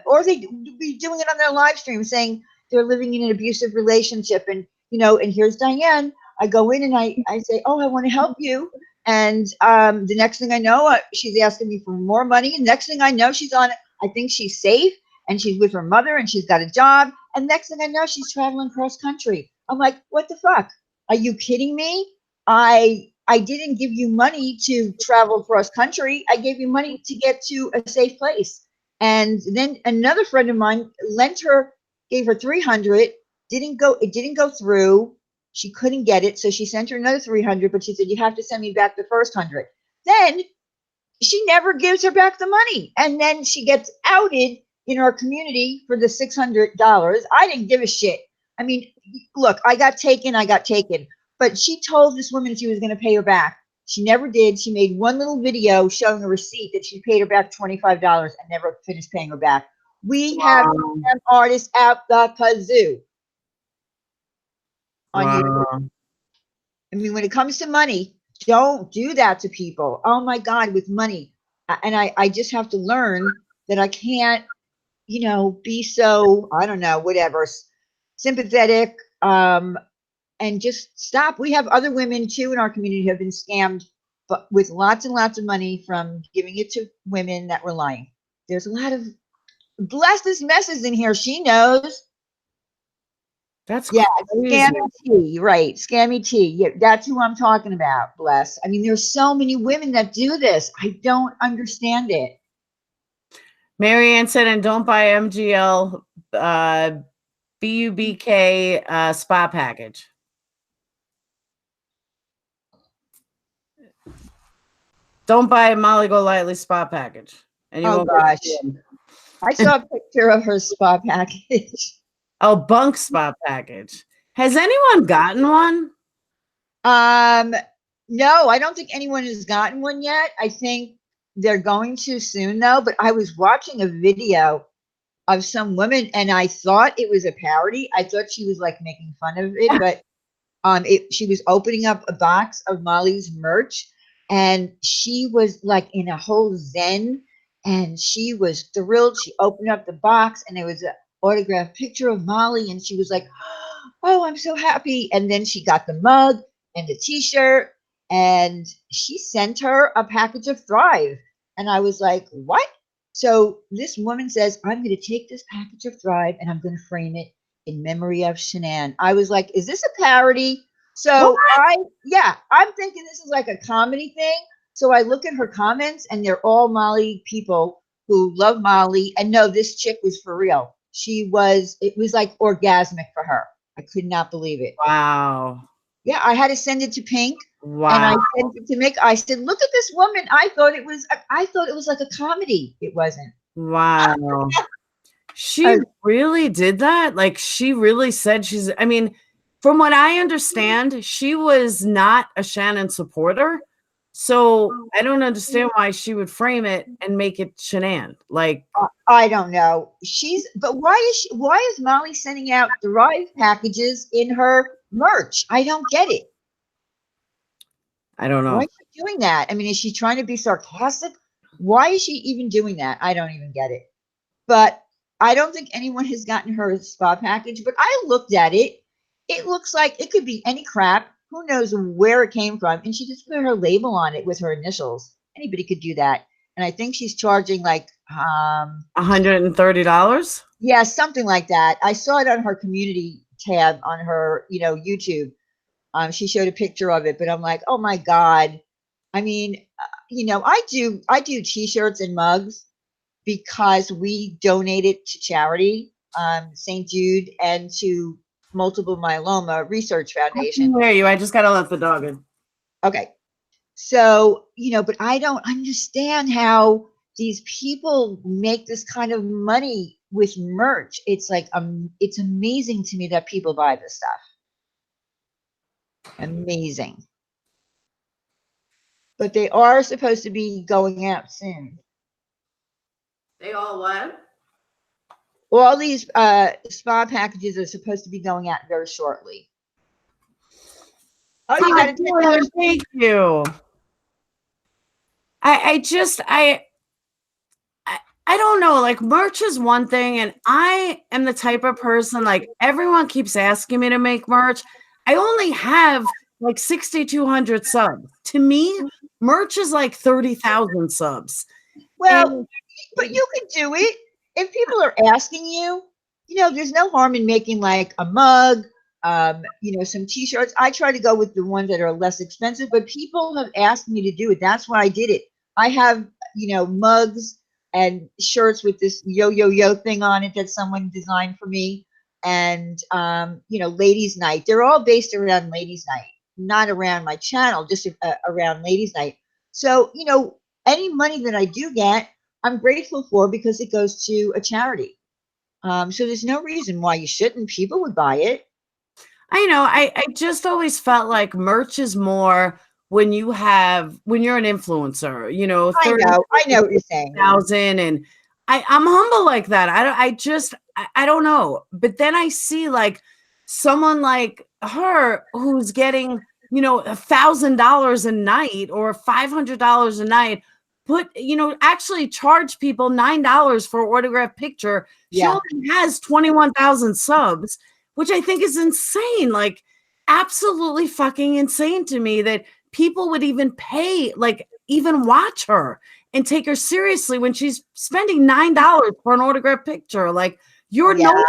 C: or they be doing it on their live stream saying they're living in an abusive relationship, and and here's Dianne. I go in and I say, oh, I want to help you, and the next thing I know, she's asking me for more money, and next thing I know, she's on. I think she's safe, and she's with her mother, and she's got a job, and next thing I know, she's traveling cross country. I'm like, what the fuck? Are you kidding me? I didn't give you money to travel cross country. I gave you money to get to a safe place. And then another friend of mine gave her 300. It didn't go through. She couldn't get it, so she sent her another 300. But she said, you have to send me back the first 100. Then she never gives her back the money, and then she gets outed in our community for the $600. I didn't give a shit. I mean, look, I got taken. But she told this woman she was going to pay her back. She never did. She made one little video showing a receipt that she paid her back $25 and never finished paying her back. We have artists out the kazoo on YouTube. I mean, when it comes to money, don't do that to people. Oh my God, with money. And I just have to learn that I can't, be so, I don't know, whatever, sympathetic, and just stop. We have other women too in our community who have been scammed, but with lots and lots of money from giving it to women that were lying. There's a lot of Bless's messes in here. She knows.
A: That's
C: Scammy T, right? Scammy T. Yeah, that's who I'm talking about. Bless. I mean, there's so many women that do this. I don't understand it.
A: Marianne said, and don't buy MGL BUBK spa package. Don't buy Molly Golightly spa package. And
C: oh gosh, I saw a picture of her spa package.
A: Oh, bunk spa package. Has anyone gotten one?
C: No, I don't think anyone has gotten one yet. I think they're going to soon though. But I was watching a video of some woman and I thought it was a parody. I thought she was like making fun of it, but she was opening up a box of Molly's merch and she was like in a whole zen and she was thrilled. She opened up the box and there was an autographed picture of Molly and she was like, oh, I'm so happy. And then she got the mug and the t-shirt and she sent her a package of Thrive. And I was like, what? So this woman says, I'm going to take this package of Thrive and I'm going to frame it in memory of Shanann. I was like, is this a parody? So I'm thinking this is like a comedy thing. So I look at her comments and they're all Molly people who love Molly. And no, this chick was for real. It was like orgasmic for her. I could not believe it.
A: Wow.
C: Yeah, I had to send it to Pink.
A: Wow.
C: And I sent it to Mick. I said, look at this woman. I thought it was like a comedy. It wasn't.
A: Wow. She really did that? Like she really said I mean, from what I understand, she was not a Shannon supporter. So I don't understand why she would frame it and make it Shanann. Like,
C: I don't know. But why is Molly sending out derived packages in her merch? I don't get it.
A: I don't know.
C: Why is she doing that? I mean, is she trying to be sarcastic? Why is she even doing that? I don't even get it. But I don't think anyone has gotten her a spa package, but I looked at it. It looks like it could be any crap. Who knows where it came from? And she just put her label on it with her initials. Anybody could do that. And I think she's charging like
A: $130.
C: yeah, something like that. I saw it on her community tab on her, YouTube. She showed a picture of it, but I'm like, oh my God. I mean, I do t-shirts and mugs because we donated to charity, St. Jude, and to Multiple Myeloma Research
A: I
C: Foundation.
A: can hear you. I just gotta let the dog in.
C: Okay. So, but I don't understand how these people make this kind of money with merch. It's like, it's amazing to me that people buy this stuff. Amazing. But they are supposed to be going out soon.
A: They all what?
C: All these spa packages are supposed to be going out very shortly. Oh, you got a $10.
A: Thank you. I don't know. Like, merch is one thing, and I am the type of person, like, everyone keeps asking me to make merch. I only have like 6,200 subs. To me, merch is like 30,000 subs.
C: Well, but you can do it if people are asking you. There's no harm in making like a mug, some t-shirts. I try to go with the ones that are less expensive, but people have asked me to do it. That's why I did it. I have, mugs and shirts with this yo thing on it that someone designed for me. And, ladies night, they're all based around ladies night, not around my channel, just around ladies night. So, any money that I do get, I'm grateful for because it goes to a charity. So there's no reason why you shouldn't. People would buy it.
A: I know. I just always felt like merch is more when you're an influencer,
C: I know what you're saying.
A: 30,000, and I'm humble like that. I don't know. But then I see like someone like her who's getting, $1,000 a night or $500 a night, actually charge people $9 for an autographed picture. She
C: Yeah.
A: only has 21,000 subs, which I think is insane. Like, absolutely fucking insane to me that people would even pay, like, even watch her and take her seriously when she's spending $9 for an autographed picture. Like, you're like,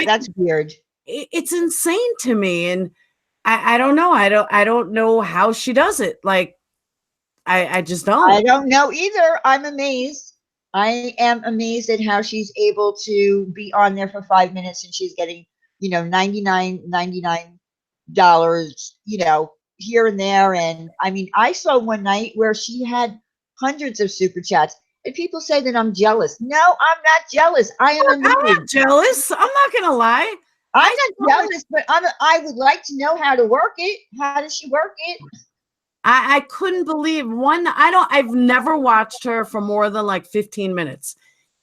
C: that's weird.
A: It's insane to me. And I don't know. I don't know how she does it. Like, I just don't.
C: I don't know either. I'm amazed. I am amazed at how she's able to be on there for 5 minutes and she's getting, $99, here and there. And I mean, I saw one night where she had hundreds of super chats. And people say that I'm jealous. No, I'm not jealous. I am
A: I'm not jealous. I'm not gonna lie.
C: I'm not jealous, but I would like to know how to work it. How does she work it?
A: I couldn't believe I've never watched her for more than like 15 minutes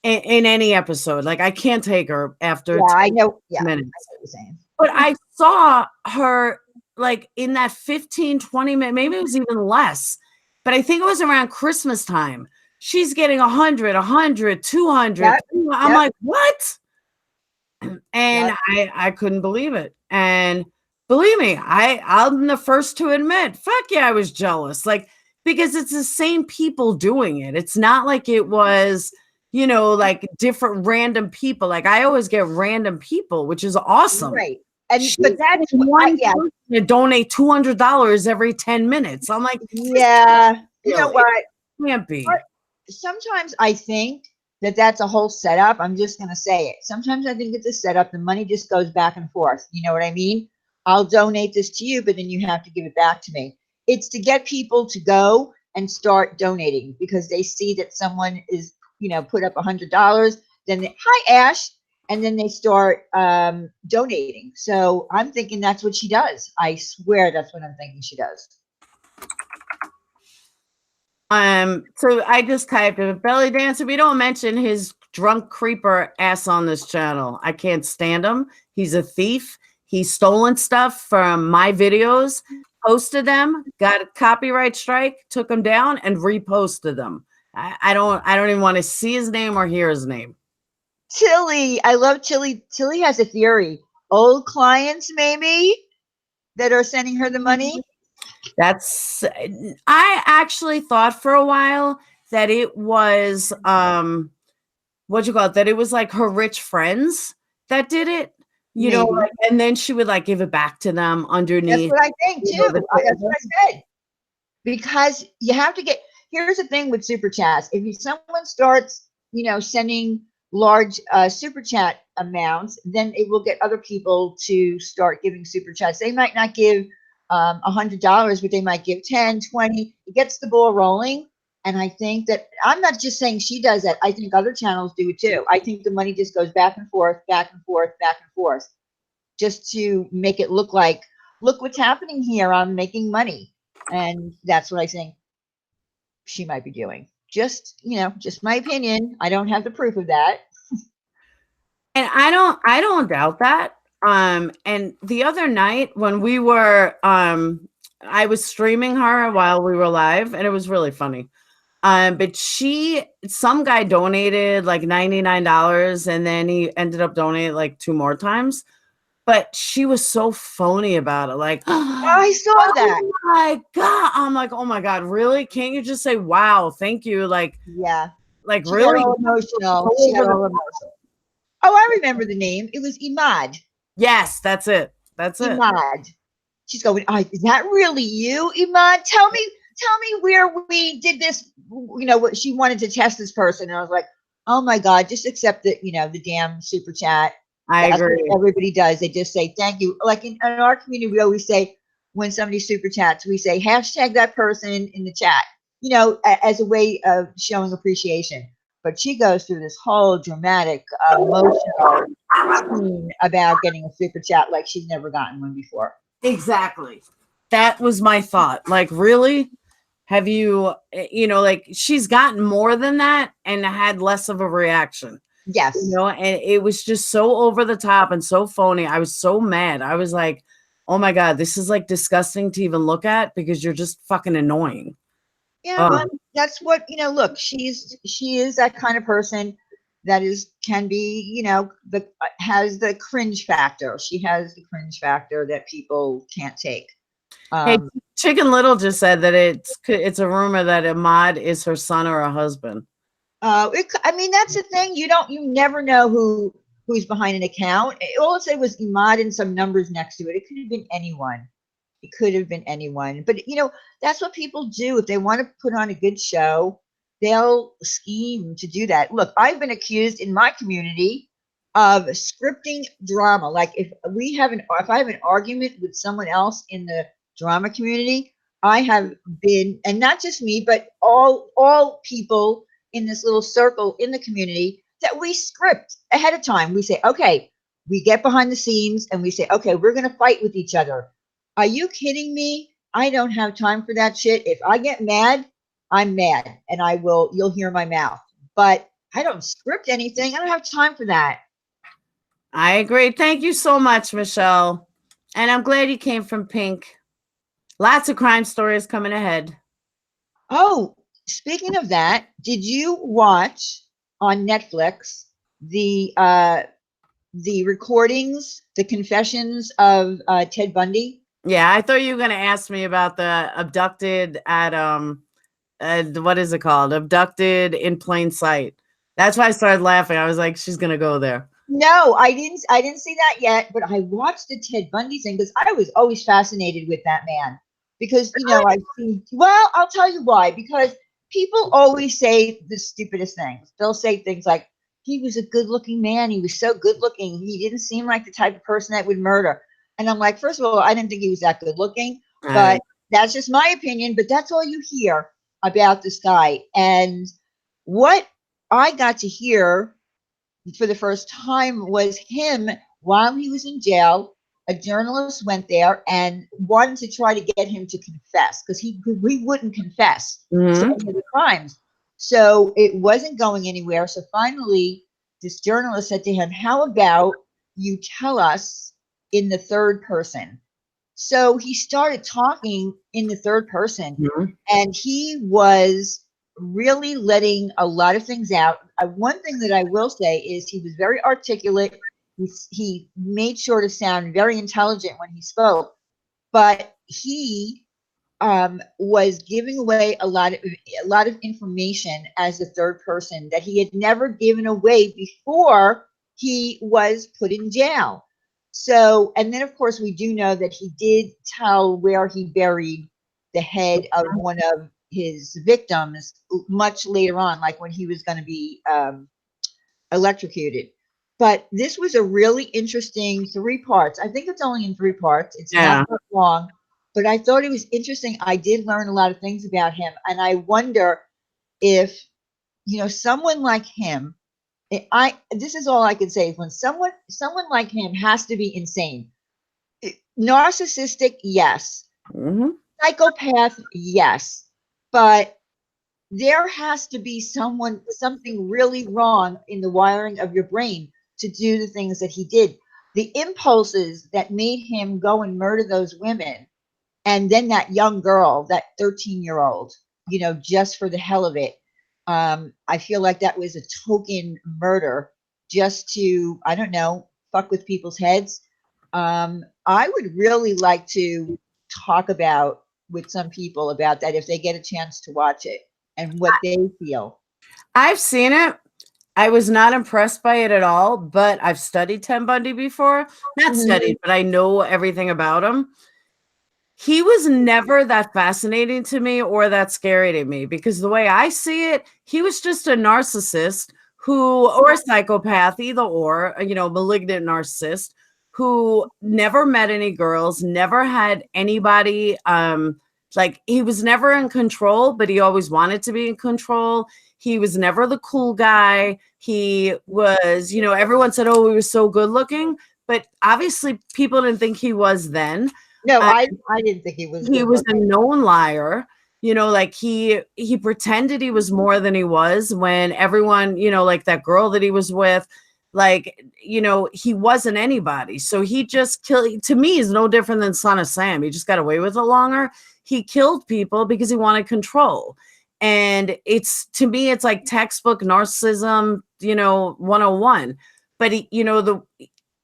A: in any episode. Like, I can't take her after 10
C: I know. Yeah,
A: minutes.
C: I know what you're saying.
A: But I saw her like in that 15, 20 minutes, maybe it was even less, but I think it was around Christmas time. She's getting 100, 200.
C: Yep.
A: I'm like, what? And I couldn't believe it. And believe me, I'm the first to admit, fuck yeah, I was jealous. Like, because it's the same people doing it. It's not like it was, like different random people. Like, I always get random people, which is awesome.
C: Right. But that's
A: one person to donate $200 every 10 minutes. I'm like,
C: yeah, you know what?
A: It can't be.
C: Sometimes I think that that's a whole setup. I'm just going to say it. Sometimes I think it's a setup. The money just goes back and forth. You know what I mean? I'll donate this to you, but then you have to give it back to me. It's to get people to go and start donating because they see that someone is, put up $100. Then hi, Ash. and then they start donating. So I'm thinking that's what she does. I swear that's what I'm thinking she does.
A: So I just typed it. Belly dancer. We don't mention his drunk creeper ass on this channel. I can't stand him. He's a thief. He's stolen stuff from my videos, posted them, got a copyright strike, took them down, and reposted them. I don't even want to see his name or hear his name.
C: Tilly, I love Tilly. Tilly has a theory. Old clients, maybe, that are sending her the money.
A: That's, I actually thought for a while that it was what you call it, that it was like her rich friends that did it, you know, like, and then she would like give it back to them underneath.
C: That's what I think too. That's what I said. Because you have to get, here's the thing with super chats. If someone starts, you know, sending large super chat amounts, then it will get other people to start giving super chats. They might not give $100, but they might give 10, 20. It gets the ball rolling. And I think that, I'm not just saying she does that. I think other channels do it too. I think the money just goes back and forth, back and forth, back and forth, just to make it look like, look what's happening here. I'm making money. And that's what I think she might be doing. Just, you know, just my opinion. I don't have the proof of that.
A: And I don't doubt that. And the other night when we were, I was streaming her while we were live, and it was really funny. But some guy donated like $99, and then he ended up donating like 2 more times. But she was so phony about it. Like,
C: I saw that.
A: Oh my God. I'm like, oh my God, really? Can't you just say, wow, thank you? Like,
C: yeah.
A: Like,
C: she
A: really?
C: Got all emotional. She got all emotional. Oh, I remember the name. It was Imad.
A: Yes, that's it. That's it.
C: Imad. She's going, is that really you, Imad? Tell me where we did this. You know, what she wanted to test this person. And I was like, oh my God, just accept it, you know, the damn super chat.
A: That's agree.
C: What everybody does. They just say thank you. Like in our community, we always say, when somebody super chats, we say hashtag that person in the chat, you know, as a way of showing appreciation. But she goes through this whole dramatic, emotional scene about getting a super chat like she's never gotten one before.
A: Exactly. That was my thought. Like, really? Have you, you know, like, she's gotten more than that and had less of a reaction.
C: Yes.
A: You know, and it was just so over the top and so phony. I was so mad. I was like, oh my God, this is like disgusting to even look at because you're just fucking annoying.
C: Yeah, well, that's what, you know, look, she is that kind of person that can be, you know, has the cringe factor. She has the cringe factor that people can't take.
A: Hey, Chicken Little just said that it's a rumor that Ahmad is her son or her husband.
C: I mean, that's the thing. You never know who's behind an account. All it said was Imad and some numbers next to it. It could have been anyone. It could have been anyone. But, you know, that's what people do. If they want to put on a good show, they'll scheme to do that. Look, I've been accused in my community of scripting drama. Like if I have an argument with someone else in the drama community, I have been, and not just me, but all people in this little circle in the community, that we script ahead of time. We say, okay, we get behind the scenes and we say, okay, we're going to fight with each other. Are you kidding me? I don't have time for that shit. If I get mad, I'm mad, and you'll hear my mouth. But I don't script anything. I don't have time for that.
A: I agree. Thank you so much, Michelle. And I'm glad you came from Pink. Lots of crime stories coming ahead.
C: Oh, speaking of that, did you watch on Netflix the recordings, the confessions of Ted Bundy?
A: Yeah, I thought you were going to ask me about the abducted at what is it called? Abducted in plain sight. That's why I started laughing. I was like, she's going to go there.
C: No, I didn't see that yet, but I watched the Ted Bundy thing because I was always fascinated with that man. Because, you know, I'll tell you why. Because people always say the stupidest things. They'll say things like, he was a good-looking man. He was so good-looking. He didn't seem like the type of person that would murder. And I'm like, first of all, I didn't think he was that good-looking. But that's just my opinion. But that's all you hear about this guy. And what I got to hear for the first time was him while he was in jail. A journalist went there and wanted to try to get him to confess because he wouldn't confess to
A: Mhm.
C: any of the crimes. So it wasn't going anywhere. So finally, this journalist said to him, "How about you tell us in the third person?" So he started talking in the third person,
A: Mhm.
C: and he was really letting a lot of things out. One thing that I will say is he was very articulate. He made sure to sound very intelligent when he spoke, but he was giving away a lot of information as a third person that he had never given away before he was put in jail. So, and then of course we do know that he did tell where he buried the head of one of his victims much later on, like when he was going to be electrocuted. But this was a really interesting 3 parts. I think it's only in 3 parts. It's
A: Yeah.
C: not that long, but I thought it was interesting. I did learn a lot of things about him, and I wonder if someone like him. I This is all I can say is when someone like him has to be insane. Narcissistic, yes.
A: Mhm.
C: Psychopath, yes. But there has to be something really wrong in the wiring of your brain to do the things that he did. The impulses that made him go and murder those women, and then that young girl, that 13-year-old, just for the hell of it. I feel like that was a token murder just to, I don't know, fuck with people's heads. I would really like to talk about with some people about that if they get a chance to watch it and what they feel.
A: I've seen it. I was not impressed by it at all, but I've studied Ted Bundy before. Not
C: Mhm.
A: studied, but I know everything about him. He was never that fascinating to me or that scary to me because the way I see it, he was just a narcissist or a psychopath, either or, malignant narcissist who never met any girls, never had anybody. Like he was never in control, but he always wanted to be in control. He was never the cool guy. He was, everyone said, oh, he was so good looking, but obviously people didn't think he was then.
C: No, I didn't think he was
A: He
C: good
A: was a
C: looking.
A: known liar. Like he pretended he was more than he was when everyone, like that girl that he was with, like, he wasn't anybody. So he just killed. To me, he's no different than Son of Sam. He just got away with it longer. He killed people because he wanted control. And to me, it's like textbook narcissism, 101. But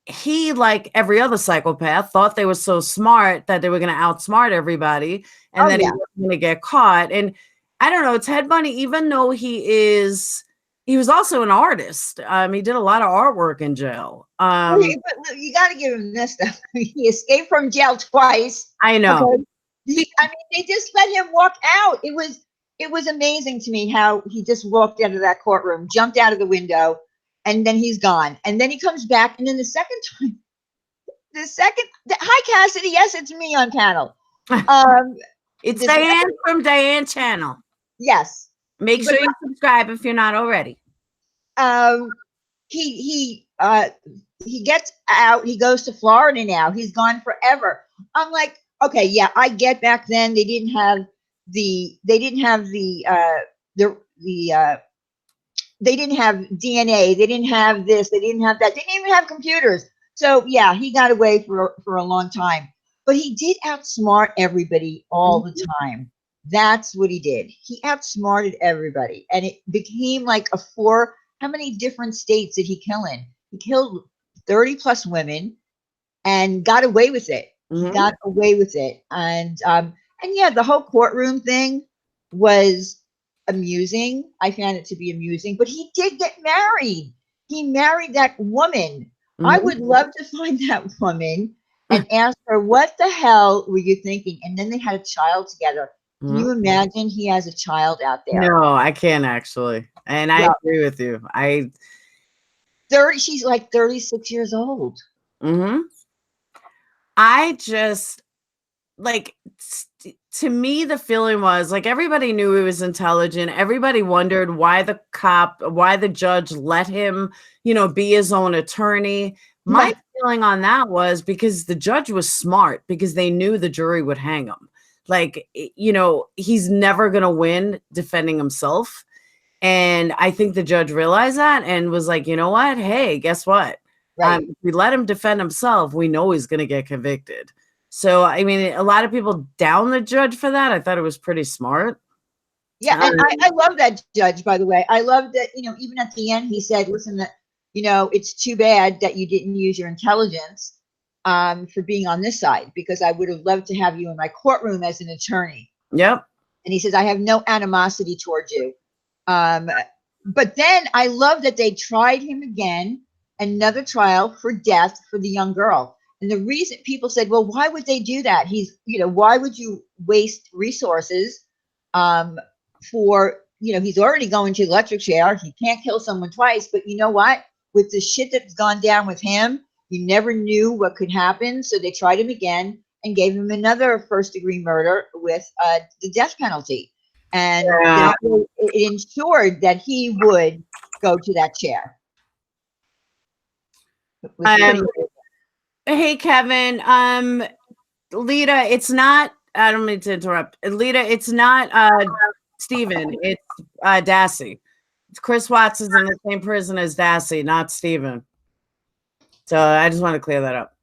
A: he, like every other psychopath, thought they were so smart that they were going to outsmart everybody, and
C: Oh
A: then he
C: yeah.
A: wasn't going to get caught. And I don't know, Ted Bundy, even though he was also an artist. He did a lot of artwork in jail.
C: But you got to give him this stuff. He escaped from jail twice.
A: I know.
C: Okay. I mean, they just let him walk out. It was amazing to me how he just walked out of that courtroom, jumped out of the window, and then he's gone. And then he comes back, and then the second time, hi Cassidy, yes, it's me on panel.
A: It's
C: The
A: Dianne
C: second,
A: from Dianne channel.
C: yes,
A: Make
C: but
A: sure you subscribe if you're not already.
C: um, he gets out. He goes to Florida now. He's gone forever. I'm like, okay, yeah, I get back then they didn't have the they didn't have DNA. They didn't have this. They didn't have that. They didn't even have computers. So yeah, he got away for a long time. But he did outsmart everybody all the time. That's what he did. He outsmarted everybody, and it became like a four. How many different states did he kill in? He killed 30 plus women and got away with it. He
A: Mhm.
C: got away with it, and yeah, the whole courtroom thing was amusing. I found it to be amusing, but he did get married. He married that woman. I
A: Mhm.
C: would love to find that woman and ask her, what the hell were you thinking? And then they had a child together. Can
A: Mhm.
C: you imagine he has a child out there?
A: No, I can't actually. And I
C: Well,
A: agree with you.
C: 30, she's like 36 years old.
A: Mhm. I just like to me, the feeling was like everybody knew he was intelligent. Everybody wondered why the judge let him, be his own attorney. My feeling on that was because the judge was smart because they knew the jury would hang him. Like, he's never going to win defending himself. And I think the judge realized that and was like, you know what? Hey, guess what? If we let him defend himself, we know he's going to get convicted. So, I mean, a lot of people down the judge for that. I thought it was pretty smart.
C: Yeah, and I love that judge, by the way. I love that, even at the end, he said, listen, that, it's too bad that you didn't use your intelligence for being on this side, because I would have loved to have you in my courtroom as an attorney.
A: Yep.
C: And he says, I have no animosity towards you. But then I love that they tried him again, another trial for death for the young girl. And the reason people said, well, why would they do that? Why would you waste resources for, he's already going to the electric chair. He can't kill someone twice. But you know what? With the shit that's gone down with him, you never knew what could happen. So they tried him again and gave him another first-degree murder with the death penalty. And it ensured that he would go to that chair.
A: Hey, Kevin. Lita, it's not, I don't mean to interrupt. Lita, it's not Stephen. It's Dassey. Chris Watts is in the same prison as Dassey, not Stephen. So I just want to clear that up.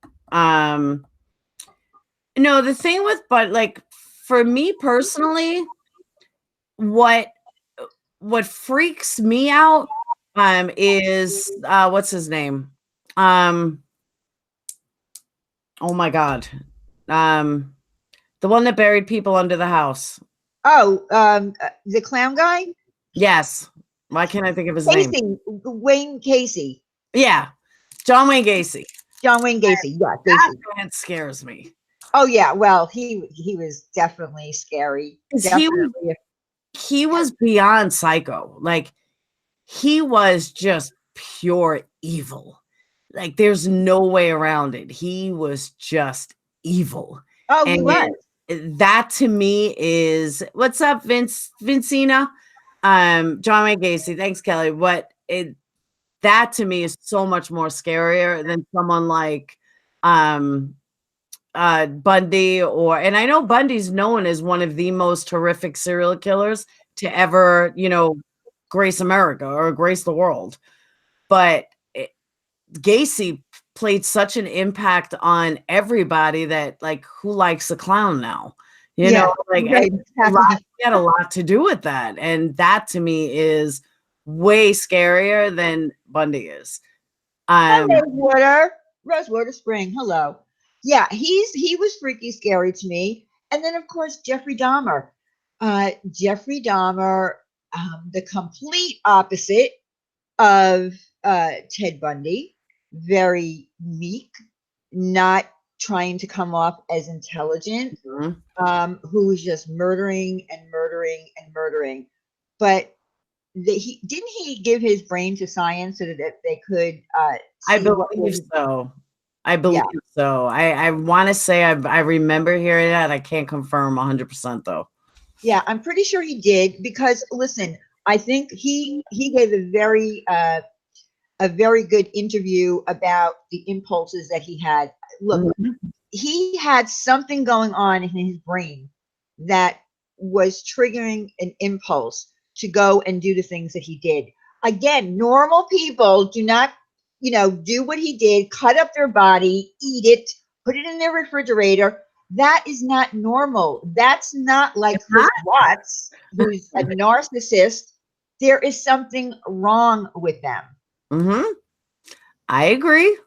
A: No, the thing with, but like for me personally, what freaks me out is what's his name? Oh my God. The one that buried people under the house.
C: Oh, the clown guy?
A: Yes. Why can't I think of his name?
C: Wayne Casey.
A: Yeah. John Wayne Gacy.
C: John Wayne Gacy. Yeah.
A: That man scares me.
C: Oh yeah. Well, he was definitely scary. Definitely.
A: He was beyond psycho. Like, he was just pure evil. Like, there's no way around it. He was just evil.
C: Oh, he was.
A: That to me is, what's up, Vincina? John Wayne Gacy. Thanks, Kelly. That to me is so much more scarier than someone like Bundy, and I know Bundy's known as one of the most horrific serial killers to ever, grace America or grace the world. But Gacy played such an impact on everybody that, like, who likes a clown now? He had a lot to do with that. And that to me is way scarier than Bundy is.
C: Rosewater Spring. Hello. Yeah, he was freaky scary to me. And then of course Jeffrey Dahmer. Jeffrey Dahmer, the complete opposite of Ted Bundy. Very meek, not trying to come off as intelligent, who was just murdering and murdering and murdering. But didn't he give his brain to science so that they could
A: I believe so. I want to say I remember hearing that. I can't confirm 100% though.
C: Yeah, I'm pretty sure he did, because listen, I think he gave a very good interview about the impulses that he had. Look, he had something going on in his brain that was triggering an impulse to go and do the things that he did. Again, normal people do not, do what he did, cut up their body, eat it, put it in their refrigerator. That is not normal. That's not like Chris Watts, who's a narcissist. There is something wrong with them.
A: I agree.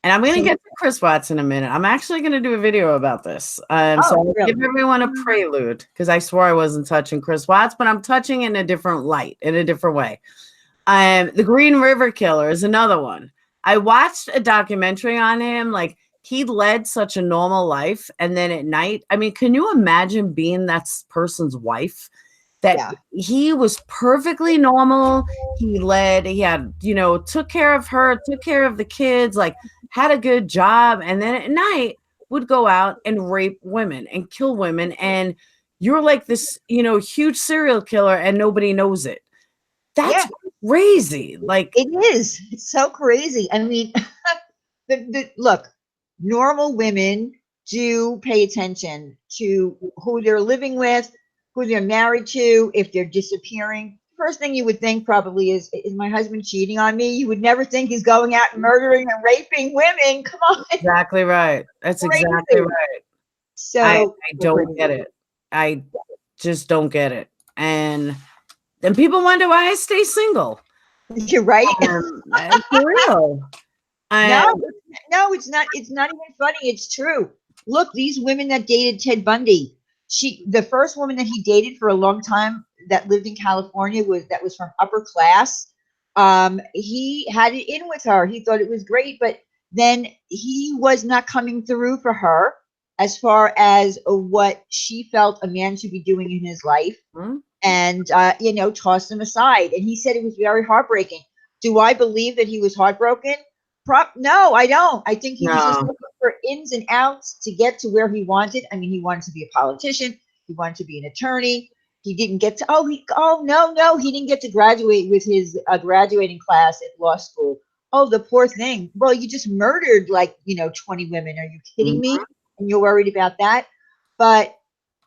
A: And I'm going to get to Chris Watts in a minute. I'm actually going to do a video about this. So I'll give everyone a prelude, because I swore I wasn't touching Chris Watts, but I'm touching in a different light, in a different way. The Green River Killer is another one. I watched a documentary on him. Like, he led such a normal life. And then at night, I mean, can you imagine being that person's wife? That he was perfectly normal. He had, took care of her, took care of the kids, like had a good job. And then at night would go out and rape women and kill women, and you're like this, huge serial killer and nobody knows it. That's
C: Yeah,
A: crazy. Like,
C: it is. It's so crazy. I mean, look, normal women do pay attention to who they're living with, who they're married to, if they're disappearing. First thing you would think probably is my husband cheating on me? You would never think he's going out and murdering and raping women. Come on.
A: exactly right. That's
C: Crazy.
A: exactly right. I
C: So
A: don't get it. I just don't get it. And then people wonder why I stay single.
C: you're right.
A: For real.
C: No, it's not. It's not even funny. It's true. Look, these women that dated Ted Bundy. The first woman that he dated for a long time that lived in California was from upper class. He had it in with her. He thought it was great, but then he was not coming through for her as far as what she felt a man should be doing in his life, and tossed him aside. And he said it was very heartbreaking. Do I believe that he was heartbroken? No, I don't. I think he was just looking for ins and outs to get to where he wanted. I mean, he wanted to be a politician. He wanted to be an attorney. He didn't get to. No, he didn't get to graduate with his graduating class at law school. Oh, the poor thing. Well, you just murdered 20 women. Are you kidding me? And you're worried about that? But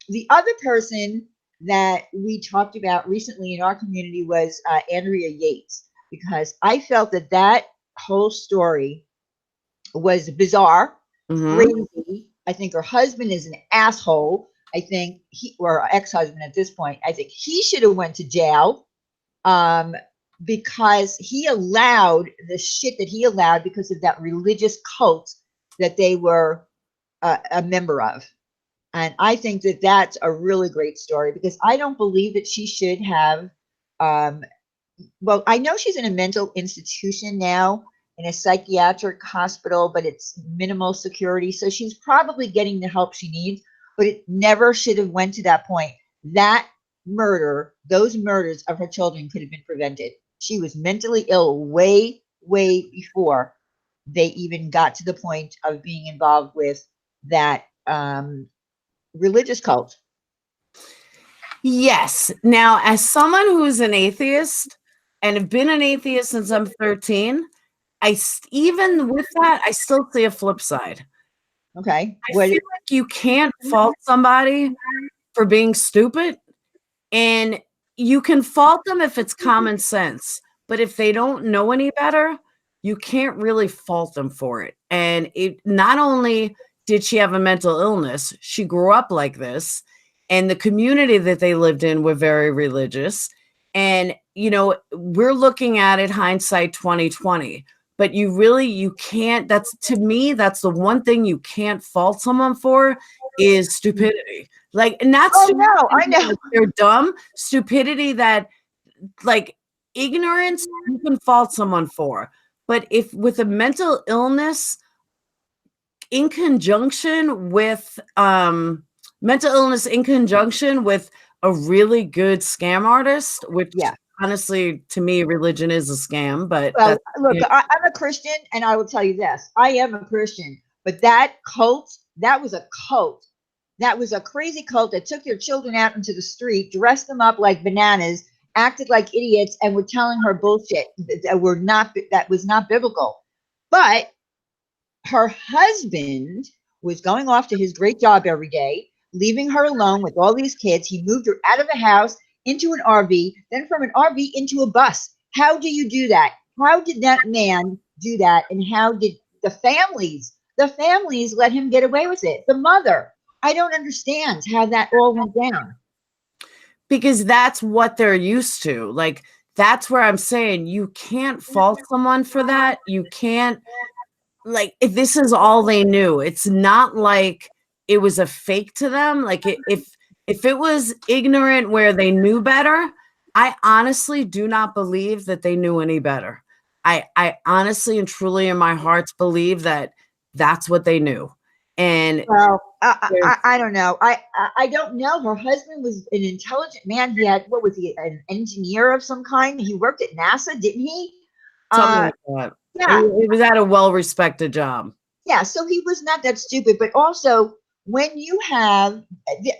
C: the other person that we talked about recently in our community was Andrea Yates, because I felt that whole story was bizarre, crazy. I think her husband is an asshole. I think or her ex-husband at this point, I think he should have went to jail, because he allowed the shit that he allowed because of that religious cult that they were a member of. And I think that that's a really great story, because I don't believe that she should have, well, I know she's in a mental institution now, in a psychiatric hospital, but it's minimal security. So she's probably getting the help she needs, but it never should have went to that point. Those murders of her children could have been prevented. She was mentally ill way, way before they even got to the point of being involved with that religious cult.
A: Yes. Now, as someone who is an atheist and have been an atheist since I'm 13, even with that, I still see a flip side.
C: Okay.
A: I feel like you can't fault somebody for being stupid, and you can fault them if it's common sense, but if they don't know any better, you can't really fault them for it. And not only did she have a mental illness, she grew up like this, and the community that they lived in were very religious. And, we're looking at it hindsight 2020. But you can't, to me, that's the one thing you can't fault someone for is stupidity. Not stupidity,
C: no, I know.
A: They're dumb. Stupidity ignorance, you can fault someone for. But if with a mental illness in conjunction with a really good scam artist, which honestly, to me, religion is a scam. But
C: look, I'm a Christian, and I will tell you this: I am a Christian. But that cult, that was a cult. That was a crazy cult that took your children out into the street, dressed them up like bananas, acted like idiots, and were telling her bullshit that was not biblical. But her husband was going off to his great job every day, leaving her alone with all these kids. He moved her out of the house into an RV, then from an RV into a bus. How do you do that? How did that man do that? And how did the families let him get away with it? The mother. I don't understand how that all went down.
A: Because that's what they're used to. That's where I'm saying you can't fault someone for that. You can't, if this is all they knew. It's not like it was a fake to them. If it was ignorant where they knew better, I honestly do not believe that they knew any better. I honestly and truly in my heart believe that that's what they knew. And
C: I don't know. I don't know. Her husband was an intelligent man. He had, what was he, an engineer of some kind? He worked at NASA, didn't he?
A: Something like that. Yeah. He was at a well-respected job.
C: Yeah, so he was not that stupid, but also when you have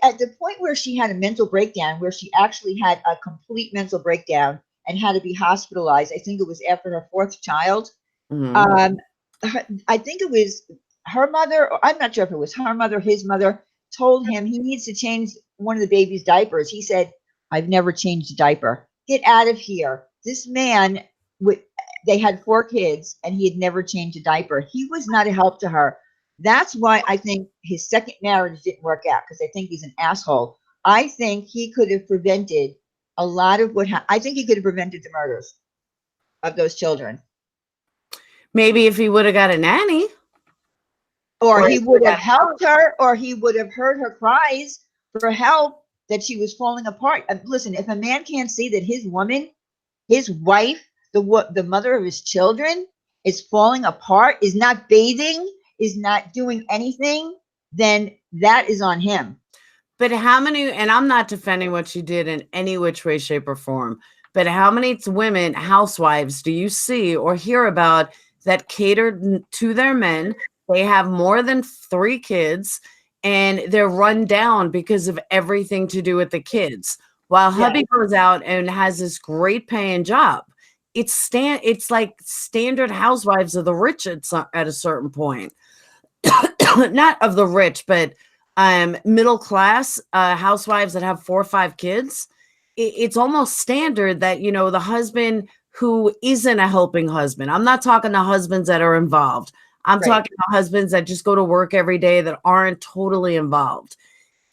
C: at the point where she had a mental breakdown, where she actually had a complete mental breakdown and had to be hospitalized, I think it was after her fourth child.
A: Mhm.
C: Um, I think it was her mother, or I'm not sure if it was her mother, his mother, told him he needs to change one of the baby's diapers. He said, I've never changed a diaper. Get out of here. This man, would, they had four kids and he had never changed a diaper. He was not a help to her. That's why I think his second marriage didn't work out, because I think he's an asshole. I think he could have prevented a lot of I think he could have prevented the murders of those children.
A: Maybe if he would have got a nanny.
C: Or
A: Or
C: he
A: if
C: would
A: we
C: have
A: got help.
C: helped her, or he would have heard her cries for help that she was falling apart. Listen, if a man can't see that his woman, his wife, the mother of his children, is falling apart, is not bathing, is not doing anything, then that is on him.
A: But how many, and I'm not defending what she did in any which way, shape, or form, but how many women, housewives, do you see or hear about that cater to their men? They have more than 3 kids and they're run down because of everything to do with the kids. While
C: Yeah.
A: hubby goes out and has this great paying job. It's like standard housewives of the rich at a certain point. Not of the rich, but middle class housewives that have 4 or 5 kids. It's almost standard that, you know, the husband who isn't a helping husband. I'm not talking to husbands that are involved. I'm
C: Right.
A: talking to husbands that just go to work every day that aren't totally involved.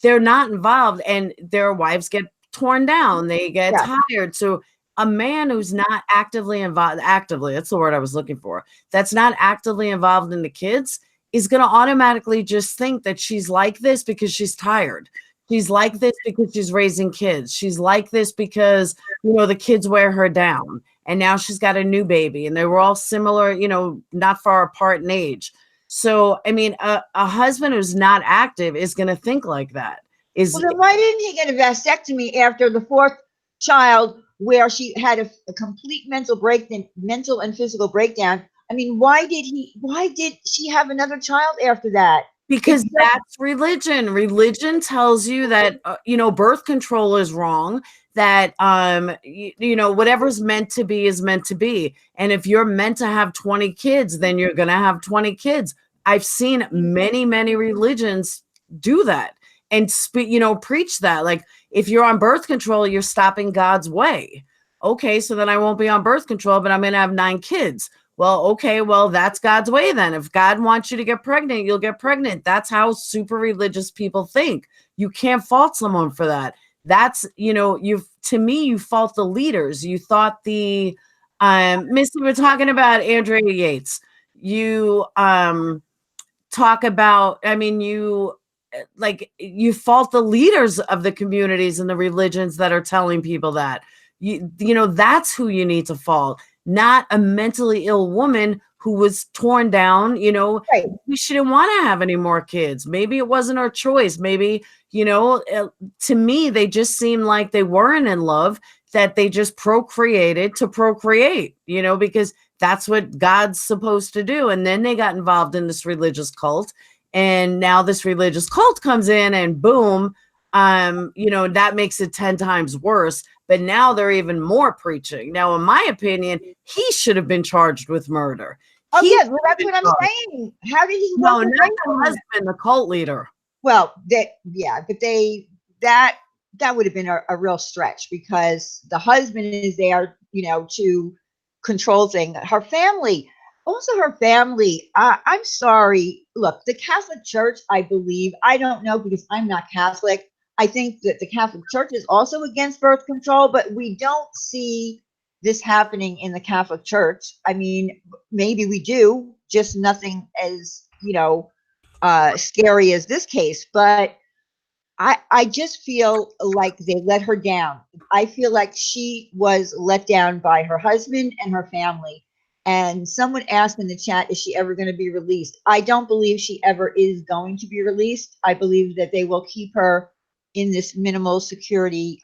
A: They're not involved and their wives get torn down. They get
C: Yeah.
A: tired. So a man who's not actively involved, actively, that's the word I was looking for, that's not actively involved in the kids is going to automatically just think that she's like this because she's tired. She's like this because she's raising kids. She's like this because, you know, the kids wear her down. And now she's got a new baby and they were all similar, you know, not far apart in age. So, I mean, a husband who's not active is going to think like that.
C: Well, then why didn't he get a vasectomy after the fourth child, where she had a complete mental breakdown, mental and physical breakdown? I mean, why did she have another child after that?
A: Because that's religion. Religion tells you that, you know, birth control is wrong, that, you know, whatever's meant to be is meant to be. And if you're meant to have 20 kids, then you're going to have 20 kids. I've seen many, many religions do that and you know, preach that. Like, if you're on birth control, you're stopping God's way. Okay, so then I won't be on birth control, but I'm going to have 9 kids. Well, okay, well, that's God's way then. If God wants you to get pregnant, you'll get pregnant. That's how super religious people think. You can't fault someone for that. That's, you know, to me, you fault the leaders. You thought Missy, we're talking about Andrea Yates. You talk about, I mean, you fault the leaders of the communities and the religions that are telling people that. You know, that's who you need to fault, not a mentally ill woman who was torn down. You know,
C: Right.
A: she didn't want to have any more kids. Maybe it wasn't her choice. Maybe, you know, to me, they just seemed like they weren't in love, that they just procreated to procreate, you know, because that's what God's supposed to do. And then they got involved in this religious cult. And now this religious cult comes in and boom, you know, that makes it 10 times worse. But now they're even more preaching. Now, in my opinion, he should have been charged with murder.
C: Oh,
A: He
C: yeah, well, that's what I'm saying. How did he
A: No,
C: walk
A: not
C: away
A: the
C: from it?
A: husband, the cult leader.
C: Well, yeah, but that would have been a real stretch, because the husband is there, you know, to control things. Her family, also her family. I'm sorry. Look, the Catholic Church, I believe. I don't know, because I'm not Catholic. I think that the Catholic Church is also against birth control, but we don't see this happening in the Catholic Church. I mean, maybe we do, just nothing as, you know, scary as this case. But I just feel like they let her down. I feel like she was let down by her husband and her family. And someone asked in the chat, is she ever going to be released? I don't believe she ever is going to be released. I believe that they will keep her in this minimal security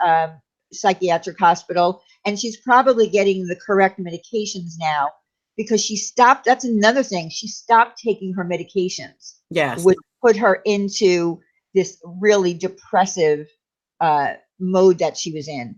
C: psychiatric hospital. And she's probably getting the correct medications now. because she stopped. That's another thing. She stopped taking her medications,
A: Yes.
C: which put her into this really depressive mode that she was in,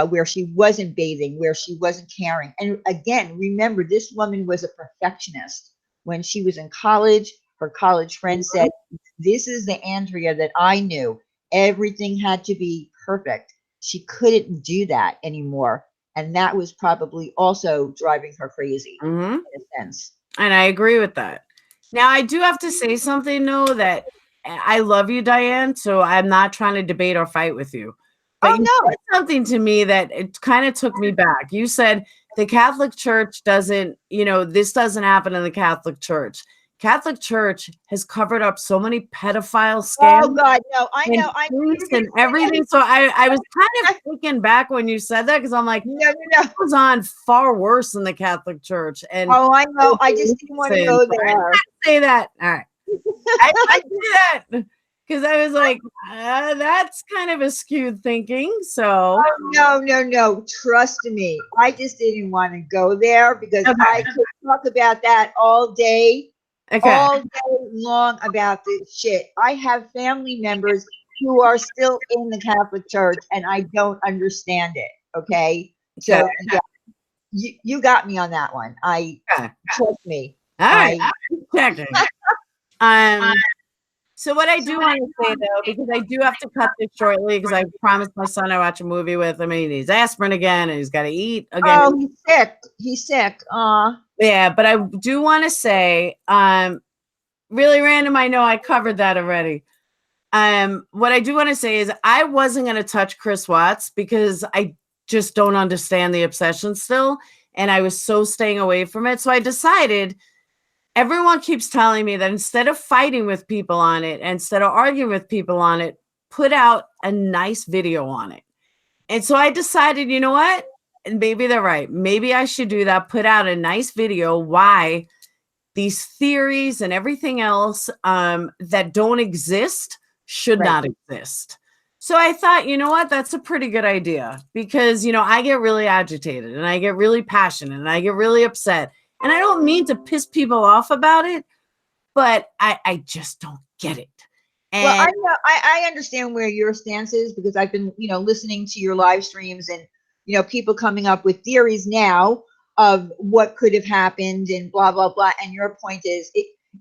C: where she wasn't bathing, where she wasn't caring. And again, remember, this woman was a perfectionist. When she was in college, her college friend said, "This is the Andrea that I knew. Everything had to be perfect." She couldn't do that anymore. And that was probably also driving her crazy in a sense.
A: And I agree with that. Now, I do have to say something, though, that I love you, Dianne, so I'm not trying to debate or fight with you. But
C: Oh,
A: you
C: no.
A: said something to me that it kind of took me back. You said the Catholic Church doesn't, this doesn't happen in the Catholic Church. Catholic Church has covered up so many pedophile scams.
C: Oh God, no! I know,
A: and everything. So I was kind of taken back when you said that, because I'm like,
C: no.
A: it was on far worse than the Catholic Church. And
C: Oh, I know. I just didn't want to go there.
A: Say that. All right, I do that because I was like, that's kind of a skewed thinking. So
C: No. Trust me, I just didn't want to go there because I could talk about that all day. All day long about this shit. I have family members who are still in the Catholic Church, and I don't understand it. Okay, so yeah, you got me on that one. Trust me.
A: All right, checking. So what I do want to say, though, because I do have to cut this shortly, because I promised my son I watch a movie with him. He needs aspirin again, and he's got to eat again.
C: Oh, he's sick. He's sick.
A: Yeah, but I do want to say, really random. I know I covered that already. What I do want to say is I wasn't going to touch Chris Watts because I just don't understand the obsession still, and I was so staying away from it. So I decided. Everyone keeps telling me that instead of fighting with people on it, instead of arguing with people on it, put out a nice video on it. And so I decided, you know what? And maybe they're right. Maybe I should do that. Put out a nice video why these theories and everything else that don't exist should not exist. So I thought, you know what? That's a pretty good idea because, I get really agitated and I get really passionate and I get really upset. And I don't mean to piss people off about it, but I just don't get it. And
C: well, I know I understand where your stance is because I've been, listening to your live streams and, people coming up with theories now of what could have happened and blah, blah, blah. And your point is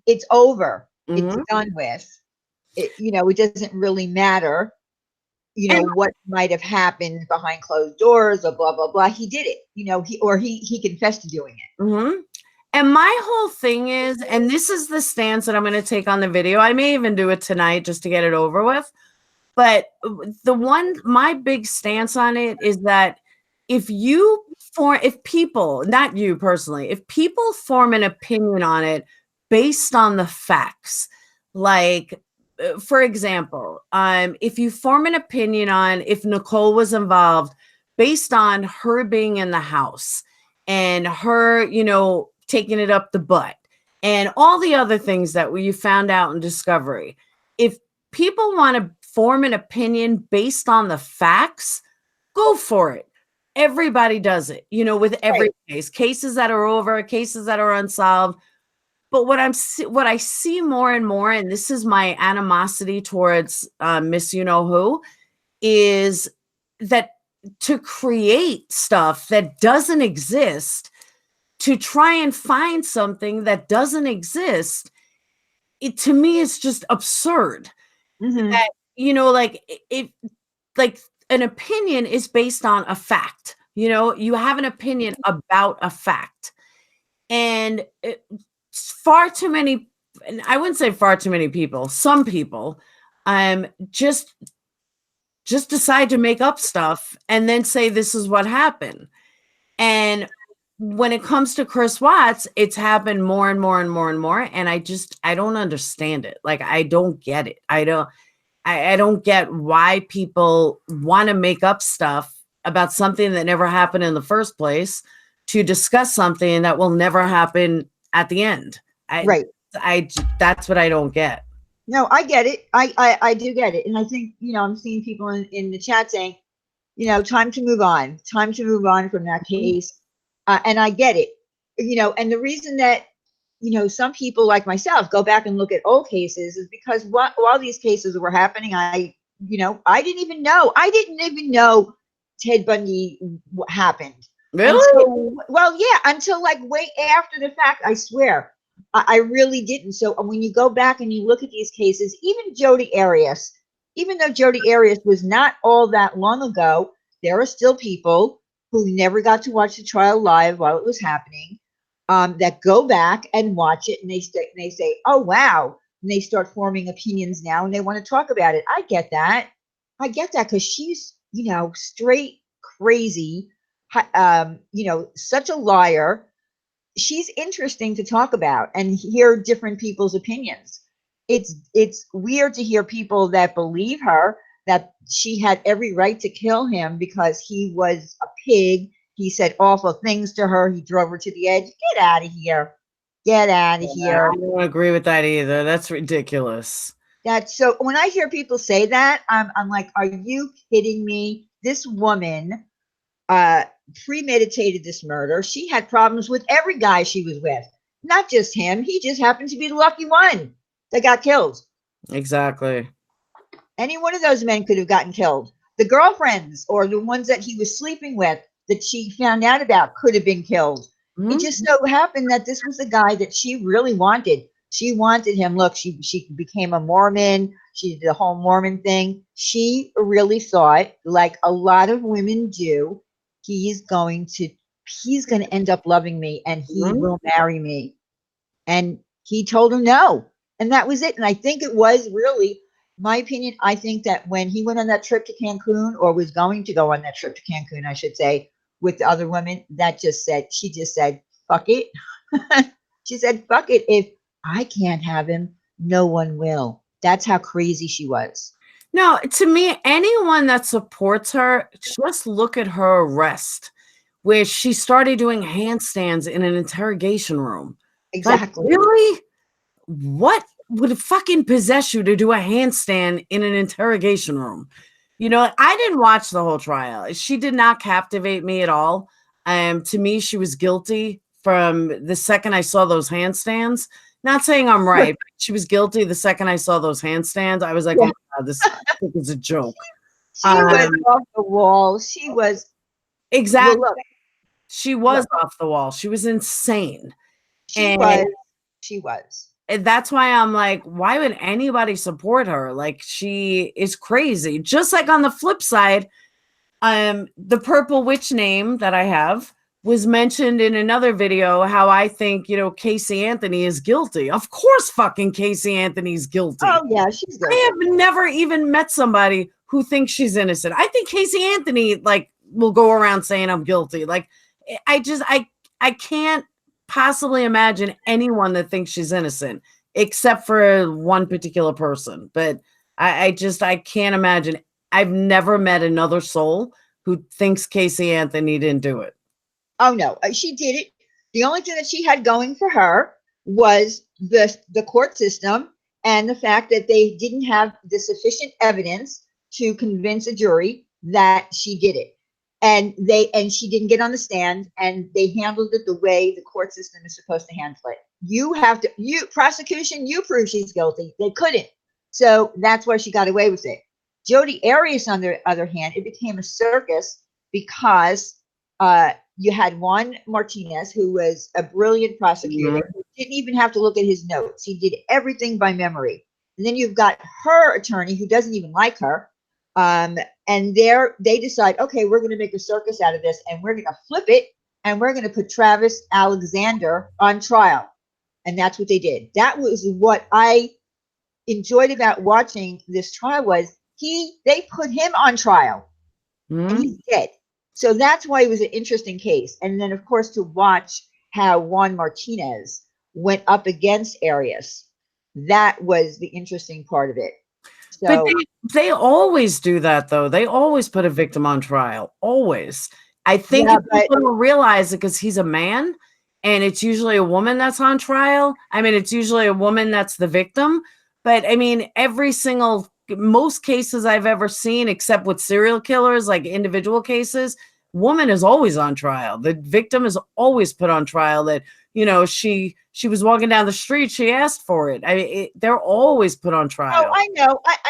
C: it's over. It's done with. It doesn't really matter, what might have happened behind closed doors or blah, blah, blah. He did it, he confessed to doing it.
A: And my whole thing is, and this is the stance that I'm going to take on the video. I may even do it tonight just to get it over with. But my big stance on it is that if people, not you personally, if people form an opinion on it based on the facts, like, for example, if you form an opinion on if Nicole was involved based on her being in the house and her, taking it up the butt and all the other things that you found out in discovery, if people want to form an opinion based on the facts, go for it. Everybody does it, with every cases that are over, cases that are unsolved. But what I see more and more, and this is my animosity towards Miss You Know Who, is that to create stuff that doesn't exist, to try and find something that doesn't exist, it to me is just absurd. That like an opinion is based on a fact. You have an opinion about a fact, and far too many, and I wouldn't say far too many people, some people just decide to make up stuff and then say this is what happened. And when it comes to Chris Watts, it's happened more and more and more and more, and I don't understand it. Like, I don't get it. I don't get why people want to make up stuff about something that never happened in the first place to discuss something that will never happen at the end. That's what I don't get.
C: No, I get it. I do get it. And I think, I'm seeing people in the chat saying, time to move on from that case. And I get it. And the reason that, some people like myself go back and look at old cases is because while these cases were happening, I didn't even know Ted Bundy happened.
A: Really?
C: Until like way after the fact, I swear. I really didn't. So when you go back and you look at these cases, even though Jodi Arias was not all that long ago, there are still people who never got to watch the trial live while it was happening, that go back and watch it, and they say, "Oh wow," and they start forming opinions now, and they want to talk about it. I get that because she's straight crazy, such a liar. She's interesting to talk about and hear different people's opinions. It's weird to hear people that believe her, that she had every right to kill him because he was a pig. He said awful things to her. He drove her to the edge. Get out of here. Get out of here.
A: I don't agree with that either. That's ridiculous.
C: So when I hear people say that, I'm like, are you kidding me? This woman premeditated this murder. She had problems with every guy she was with, not just him. He just happened to be the lucky one that got killed.
A: Exactly.
C: Any one of those men could have gotten killed. The girlfriends or the ones that he was sleeping with that she found out about could have been killed. Mm-hmm. It just so happened that this was the guy that she really wanted. She wanted him. Look, she became a Mormon. She did the whole Mormon thing. She really thought, like a lot of women do, he's going to end up loving me and he will marry me. And he told her no. And that was it. And I think it was really, my opinion, I think that when he went on that trip to Cancun, or was going to go on that trip to Cancun, I should say, with the other women, she just said, fuck it. She said, fuck it. If I can't have him, no one will. That's how crazy she was.
A: No, to me, anyone that supports her, just look at her arrest, where she started doing handstands in an interrogation room.
C: Exactly.
A: Like, really? What would fucking possess you to do a handstand in an interrogation room? I didn't watch the whole trial. She did not captivate me at all. To me, she was guilty from the second I saw those handstands. Not saying I'm right, but she was guilty the second I saw those handstands. I was like, oh my God, this is a joke.
C: She was off the wall. She was.
A: Exactly. Well, she was off the wall. She was insane.
C: She was.
A: And that's why I'm like, why would anybody support her? Like, she is crazy. Just like on the flip side, the purple witch name that I have was mentioned in another video, how I think, Casey Anthony is guilty. Of course fucking Casey Anthony's guilty.
C: Oh yeah, she's guilty.
A: I have never even met somebody who thinks she's innocent. I think Casey Anthony, will go around saying I'm guilty. Like, I can't possibly imagine anyone that thinks she's innocent, except for one particular person. But I can't imagine. I've never met another soul who thinks Casey Anthony didn't do it.
C: Oh no, she did it. The only thing that she had going for her was the court system and the fact that they didn't have the sufficient evidence to convince a jury that she did it. And she didn't get on the stand, and they handled it the way the court system is supposed to handle it. Prosecution, you prove she's guilty. They couldn't. So that's why she got away with it. Jodi Arias, on the other hand, it became a circus because you had Juan Martinez, who was a brilliant prosecutor, who didn't even have to look at his notes. He did everything by memory. And then you've got her attorney, who doesn't even like her. And they decide, okay, we're going to make a circus out of this, and we're going to flip it, and we're going to put Travis Alexander on trial. And that's what they did. That was what I enjoyed about watching this trial, was they put him on trial, and he's dead. So that's why it was an interesting case. And then, of course, to watch how Juan Martinez went up against Arias, that was the interesting part of it. So,
A: but they always do that, though. They always put a victim on trial. Always. I think people don't realize it because he's a man, and it's usually a woman that's on trial. I mean, it's usually a woman that's the victim. But I mean, most cases I've ever seen, except with serial killers, like individual cases, woman is always on trial. The victim is always put on trial that, you know, she was walking down the street, she asked for it. I mean, they're always put on trial.
C: Oh, I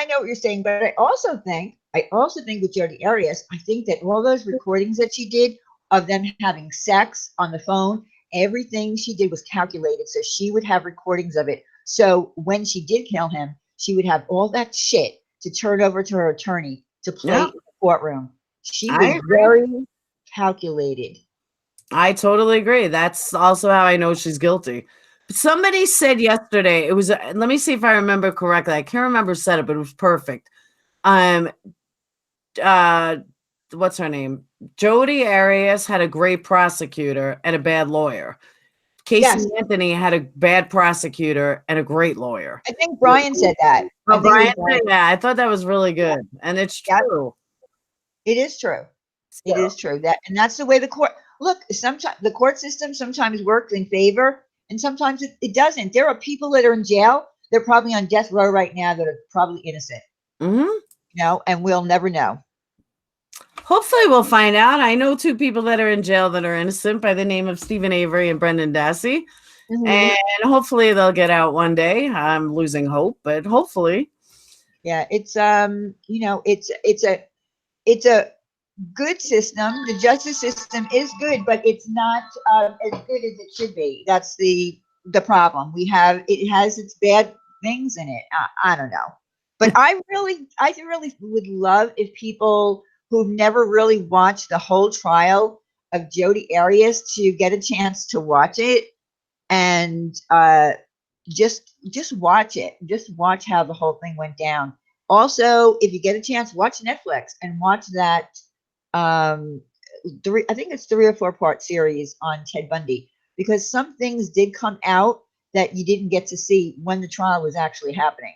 C: know what you're saying, but I also think with Jodi Arias, I think that all those recordings that she did of them having sex on the phone, everything she did was calculated, so she would have recordings of it. So when she did kill him, she would have all that shit to turn over to her attorney to play in the courtroom. She was very calculated.
A: I totally agree. That's also how I know she's guilty. But somebody said yesterday, it was, let me see if I remember correctly. I can't remember who said it, but it was perfect. What's her name? Jodi Arias had a great prosecutor and a bad lawyer. Casey Anthony had a bad prosecutor and a great lawyer.
C: I think Brian said that.
A: Oh, Brian said that. I thought that was really good. And it's true.
C: It is true. It is true. And that's the way the court, look, sometimes the court system sometimes works in favor and sometimes it doesn't. There are people that are in jail. They're probably on death row right now that are probably innocent. You know, and we'll never know.
A: Hopefully we'll find out. I know 2 people that are in jail that are innocent by the name of Stephen Avery and Brendan Dassey. And hopefully they'll get out one day. I'm losing hope, but hopefully.
C: Yeah, it's you know, it's a good system. The justice system is good, but it's not as good as it should be. That's the problem. It has its bad things in it. I don't know. But I really would love if people who've never really watched the whole trial of Jodi Arias to get a chance to watch it and just watch it. Just watch how the whole thing went down. Also, if you get a chance, watch Netflix and watch that I think it's 3 or 4 part series on Ted Bundy, because some things did come out that you didn't get to see when the trial was actually happening.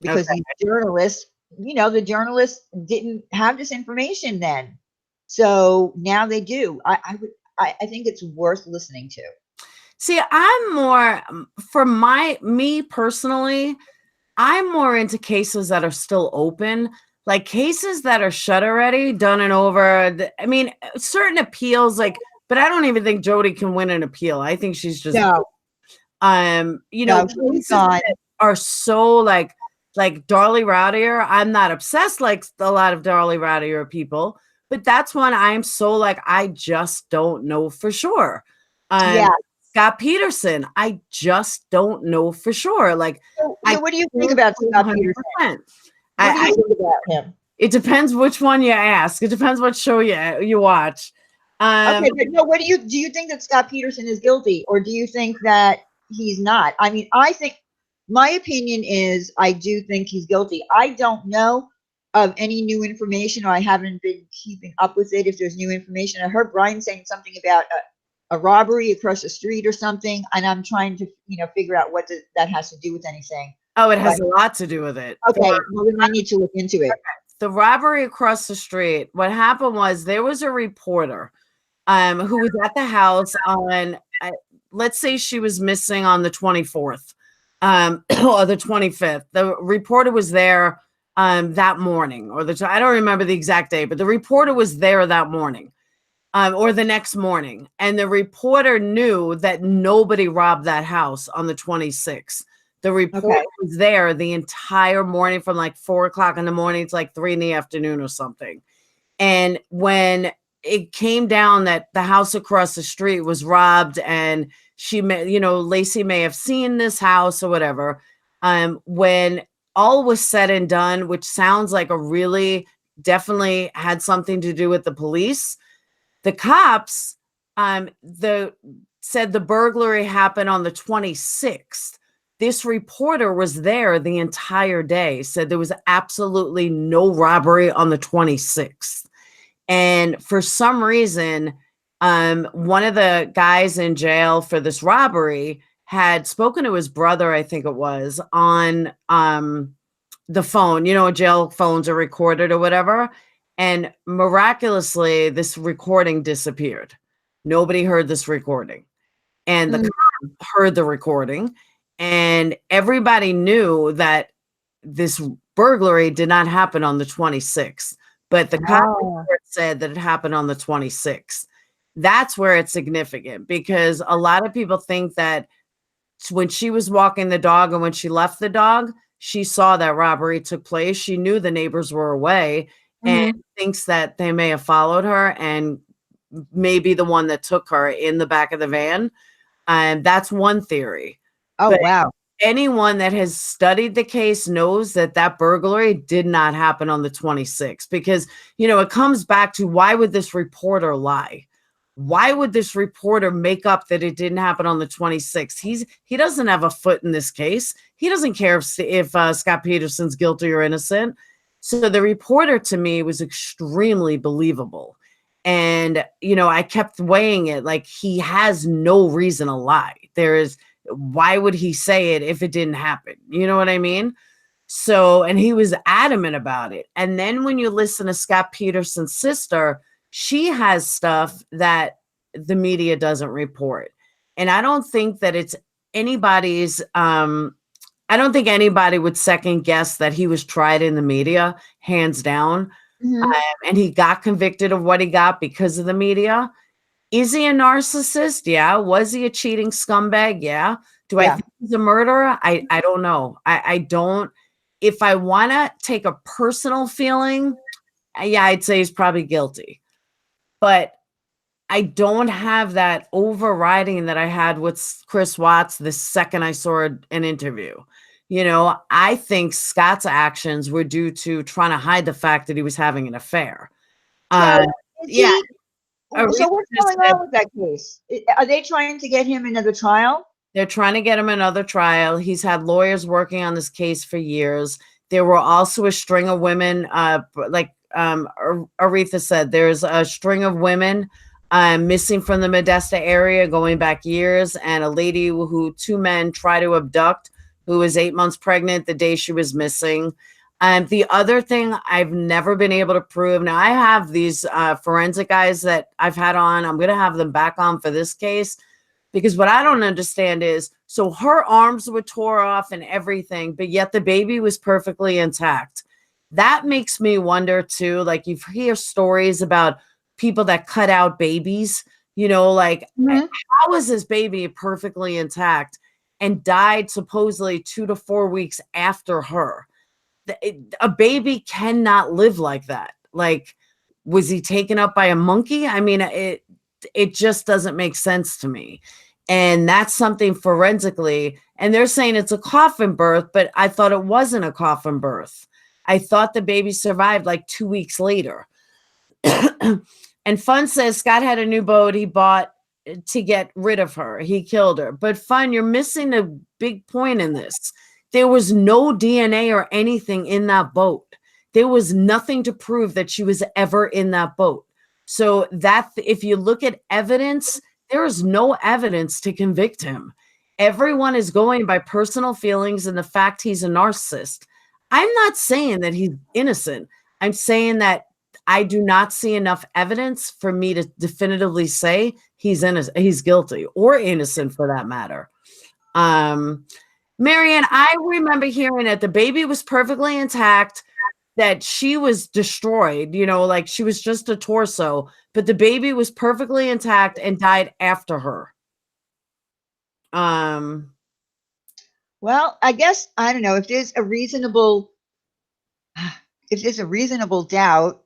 C: Because the journalists, you know, the journalists didn't have this information then. So now they do. I think it's worth listening to.
A: See, I'm more for me personally, I'm more into cases that are still open, like cases that are shut already, done and over. I mean, certain appeals, like, but I don't even think Jodi can win an appeal. I think she's just, you know, cases that are so like Darlie Rowdier. I'm not obsessed like a lot of Darlie Rowdier people, but that's one I'm so like, I just don't know for sure. Scott Peterson, I just don't know for sure. Like,
C: so what do you think about Scott Peterson? What do you think about him?
A: It depends which one you ask. It depends what show you watch.
C: Okay, but no, do you think that Scott Peterson is guilty, or do you think that he's not? I mean, I think my opinion is I do think he's guilty. I don't know of any new information, or I haven't been keeping up with it. If there's new information, I heard Brian saying something about a robbery across the street or something, and I'm trying to, you know, figure out what that has to do with anything.
A: Oh, it has a lot to do with it.
C: Okay, well, then I need to look into it.
A: The robbery across the street. What happened was there was a reporter who was at the house on, let's say she was missing on the 24th or the 25th. The reporter was there that morning, or I don't remember the exact day, but the reporter was there that morning. Or the next morning. And the reporter knew that nobody robbed that house on the 26th. The reporter was there the entire morning from like 4 o'clock in the morning to like 3 in the afternoon or something. And when it came down that the house across the street was robbed and she may, you know, Lacey may have seen this house or whatever. When all was said and done, which sounds like definitely had something to do with the police. The cops said the burglary happened on the 26th. This reporter was there the entire day, said there was absolutely no robbery on the 26th. And for some reason, one of the guys in jail for this robbery had spoken to his brother, I think it was, on the phone. You know, jail phones are recorded or whatever. And miraculously, this recording disappeared. Nobody heard this recording. And the cop heard the recording. And everybody knew that this burglary did not happen on the 26th. but the cop
C: Oh.
A: report said that it happened on the 26th. That's where it's significant, because a lot of people think that when she was walking the dog and when she left the dog, she saw that robbery took place. She knew the neighbors were away and
C: Mhm.
A: thinks that they may have followed her and maybe the one that took her in the back of the van. And that's one theory.
C: Oh,
A: But
C: wow.
A: anyone that has studied the case knows that that burglary did not happen on the 26th, because, you know, it comes back to, why would this reporter lie? Why would this reporter make up that it didn't happen on the 26th? He doesn't have a foot in this case. He doesn't care if Scott Peterson's guilty or innocent. So the reporter, to me, was extremely believable. And, you know, I kept weighing it like, he has no reason to lie. Why would he say it if it didn't happen? You know what I mean? So, and he was adamant about it. And then when you listen to Scott Peterson's sister, she has stuff that the media doesn't report. And I don't think that it's anybody's, I don't think anybody would second guess that he was tried in the media, hands down.
C: Mhm.
A: And he got convicted of what he got because of the media. Is he a narcissist? Yeah. Was he a cheating scumbag? Yeah. Do I
C: Yeah.
A: think he's a murderer? I don't know. I don't. If I want to take a personal feeling, yeah, I'd say he's probably guilty. But I don't have that overriding that I had with Chris Watts the second I saw an interview. You know, I think Scott's actions were due to trying to hide the fact that he was having an affair. Uh,
C: So, is
A: yeah.
C: he so
A: Aretha
C: what's
A: just
C: going
A: said
C: on with that case? Are they trying to get him another trial?
A: they're trying to get him another trial. He's had lawyers working on this case for years. There were also a string of women, Aretha said, there's a string of women missing from the Modesto area going back years, and a lady who two men tried to abduct, who was 8 months pregnant the day she was missing. The other thing I've never been able to prove, now I have these forensic guys that I've had on. I'm going to have them back on for this case, because what I don't understand is, so her arms were tore off and everything, but yet the baby was perfectly intact. That makes me wonder too. Like, you hear stories about people that cut out babies, you know, like,
C: Mhm.
A: how is this baby perfectly intact and died supposedly 2 to 4 weeks after her? A baby cannot live like that. Like, was he taken up by a monkey? I mean, it just doesn't make sense to me. And that's something forensically, and they're saying it's a coffin birth, but I thought it wasn't a coffin birth. I thought the baby survived like 2 weeks later. And Fun says Scott had a new boat he bought to get rid of her. He killed her. But Fun, you're missing a big point in this. There was no DNA or anything in that boat. There was nothing to prove that she was ever in that boat. So that, if you look at evidence, there is no evidence to convict him. Everyone is going by personal feelings and the fact he's a narcissist. I'm not saying that he's innocent. I'm saying that I do not see enough evidence for me to definitively say he's innocent, he's guilty, or innocent for that matter. Marianne, I remember hearing that the baby was perfectly intact, that she was destroyed, you know, like she was just a torso, but the baby was perfectly intact and died after her.
C: Well, I guess I don't know if there's a reasonable doubt.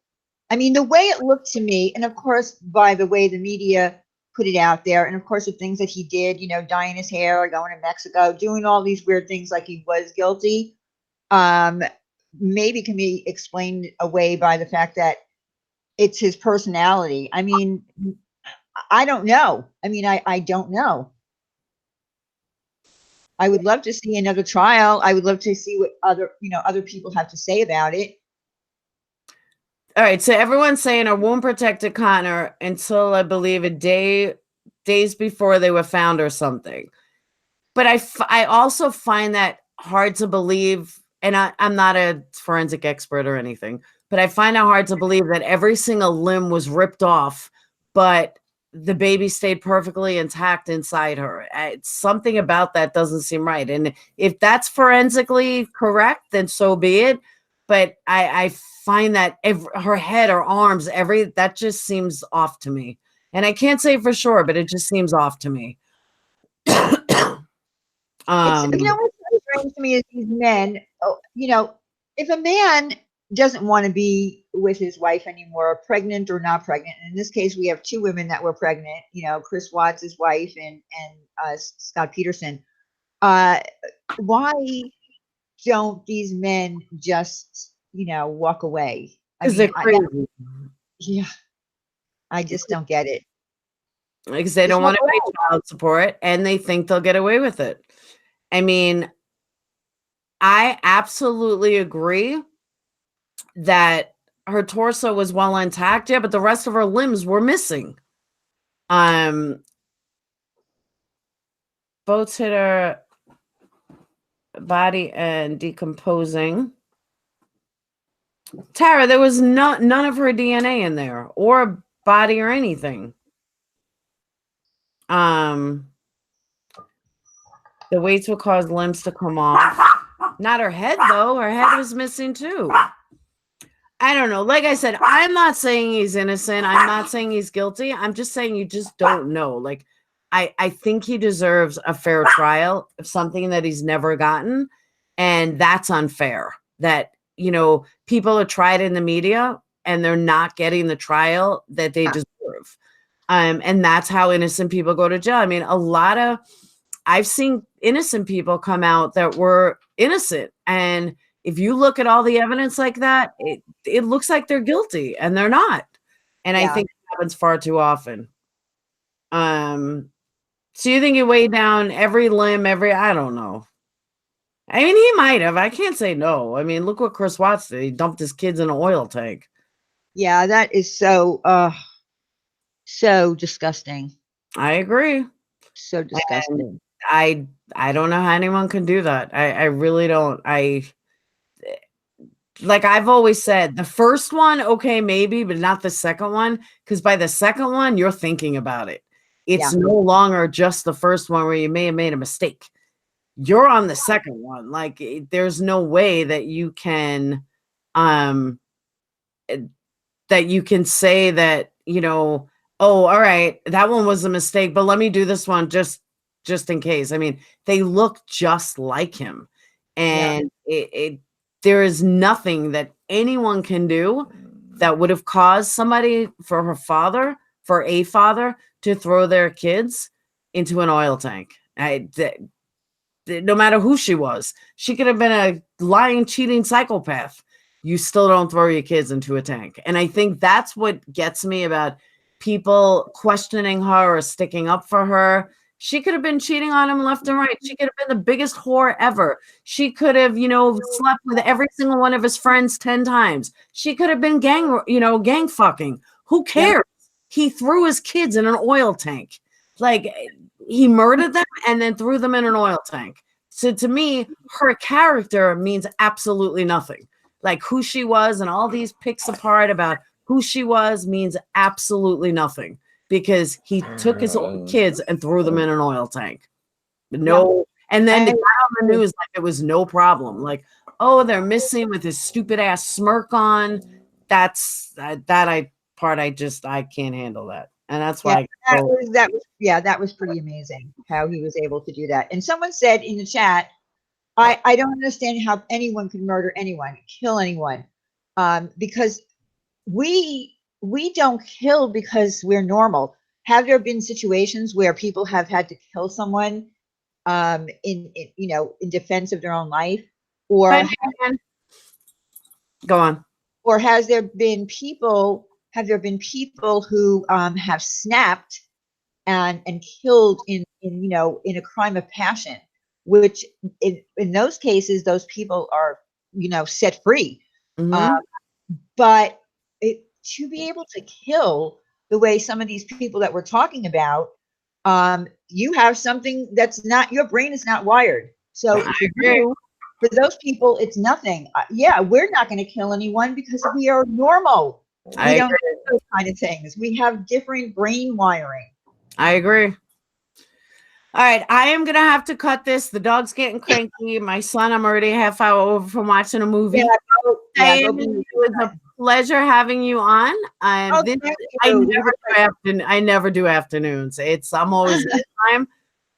C: I mean, the way it looked to me, and of course, by the way the media put it out there, and of course, the things that he did, you know, dyeing his hair, going to Mexico, doing all these weird things like he was guilty, maybe can be explained away by the fact that it's his personality. I mean, I don't know. I mean, I don't know. I would love to see another trial. I would love to see what other people have to say about it.
A: All right, so everyone's saying I won't protect Connor until I believe days before they were found or something. But I also find that hard to believe, and I'm not a forensic expert or anything, but I find it hard to believe that every single limb was ripped off, but the baby stayed perfectly intact inside her. Something about that doesn't seem right. And if that's forensically correct, then so be it. but I find that her head, her arms, that just seems off to me. And I can't say for sure, but it just seems off to me.
C: It's, you know, what's so strange to me is these men, you know, if a man doesn't want to be with his wife anymore, pregnant or not pregnant, and in this case, we have two women that were pregnant, you know, Chris Watts' wife and Scott Peterson. Why don't these men just, you know, walk away? I
A: Because they're
C: mean,
A: crazy.
C: yeah, I just don't get it.
A: Because they
C: Just
A: don't
C: walk
A: want to pay
C: away.
A: child support and they think they'll get away with it. I mean, I absolutely agree that her torso was well intact, yeah, but the rest of her limbs were missing. Boats hit her body and decomposing. Tara, there was none of her DNA in there, or body or anything. The weights would cause limbs to come off. Not her head, though. Her head was missing, too. I don't know. Like I said, I'm not saying he's innocent. I'm not saying he's guilty. I'm just saying you just don't know. Like, I think he deserves a fair trial of something that he's never gotten. And that's unfair. That, you know, people are tried in the media and they're not getting the trial that they deserve. And that's how innocent people go to jail. I mean, I've seen innocent people come out that were innocent. And if you look at all the evidence like that, it looks like they're guilty and they're not. And I think it happens far too often. So you think he weighed down every limb, I don't know. I mean, he might have. I can't say no. I mean, look what Chris Watts did. He dumped his kids in an oil tank.
C: Yeah, that is so disgusting.
A: I agree.
C: So disgusting.
A: And I don't know how anyone can do that. I really don't. Like I've always said, the first one, okay, maybe, but not the second one. Because by the second one, you're thinking about it. It's no longer just the first one where you may have made a mistake. You're on the second one. Like there's no way that you can say that, you know, oh, all right, that one was a mistake, but let me do this one just in case. I mean, they look just like him. And there is nothing that anyone can do that would have caused somebody for a father to throw their kids into an oil tank. No matter who she was, she could have been a lying, cheating psychopath. You still don't throw your kids into a tank. And I think that's what gets me about people questioning her or sticking up for her. She could have been cheating on him left and right. She could have been the biggest whore ever. She could have, you know, slept with every single one of his friends 10 times. She could have been gang fucking. Who cares? He threw his kids in an oil tank. Like he murdered them and then threw them in an oil tank. So to me, her character means absolutely nothing. Like who she was and all these picks apart about who she was means absolutely nothing because he took his own kids and threw them in an oil tank. And then they got on the news like it was no problem. Like, oh, they're missing with his stupid ass smirk on. I can't handle that. And that's why
C: that was pretty amazing how he was able to do that. And someone said in the chat, I don't understand how anyone can murder anyone, kill anyone, because we don't kill because we're normal. Have there been situations where people have had to kill someone in defense of their own life, or
A: go on,
C: or have there been people who have snapped and killed in a crime of passion, which in those cases those people are set free. But to be able to kill the way some of these people that we're talking about, you have something that's not, your brain is not wired. So for those people, it's nothing. We're not going to kill anyone because we are normal. We don't do those kind of things. We have different brain wiring.
A: I agree. All right, I am gonna have to cut this. The dog's getting cranky. My son, I'm already a half hour over from watching a movie.
C: Go
A: Diane,
C: be
A: it was a pleasure having you on.
C: thank you.
A: I never do afternoons. I'm always daytime.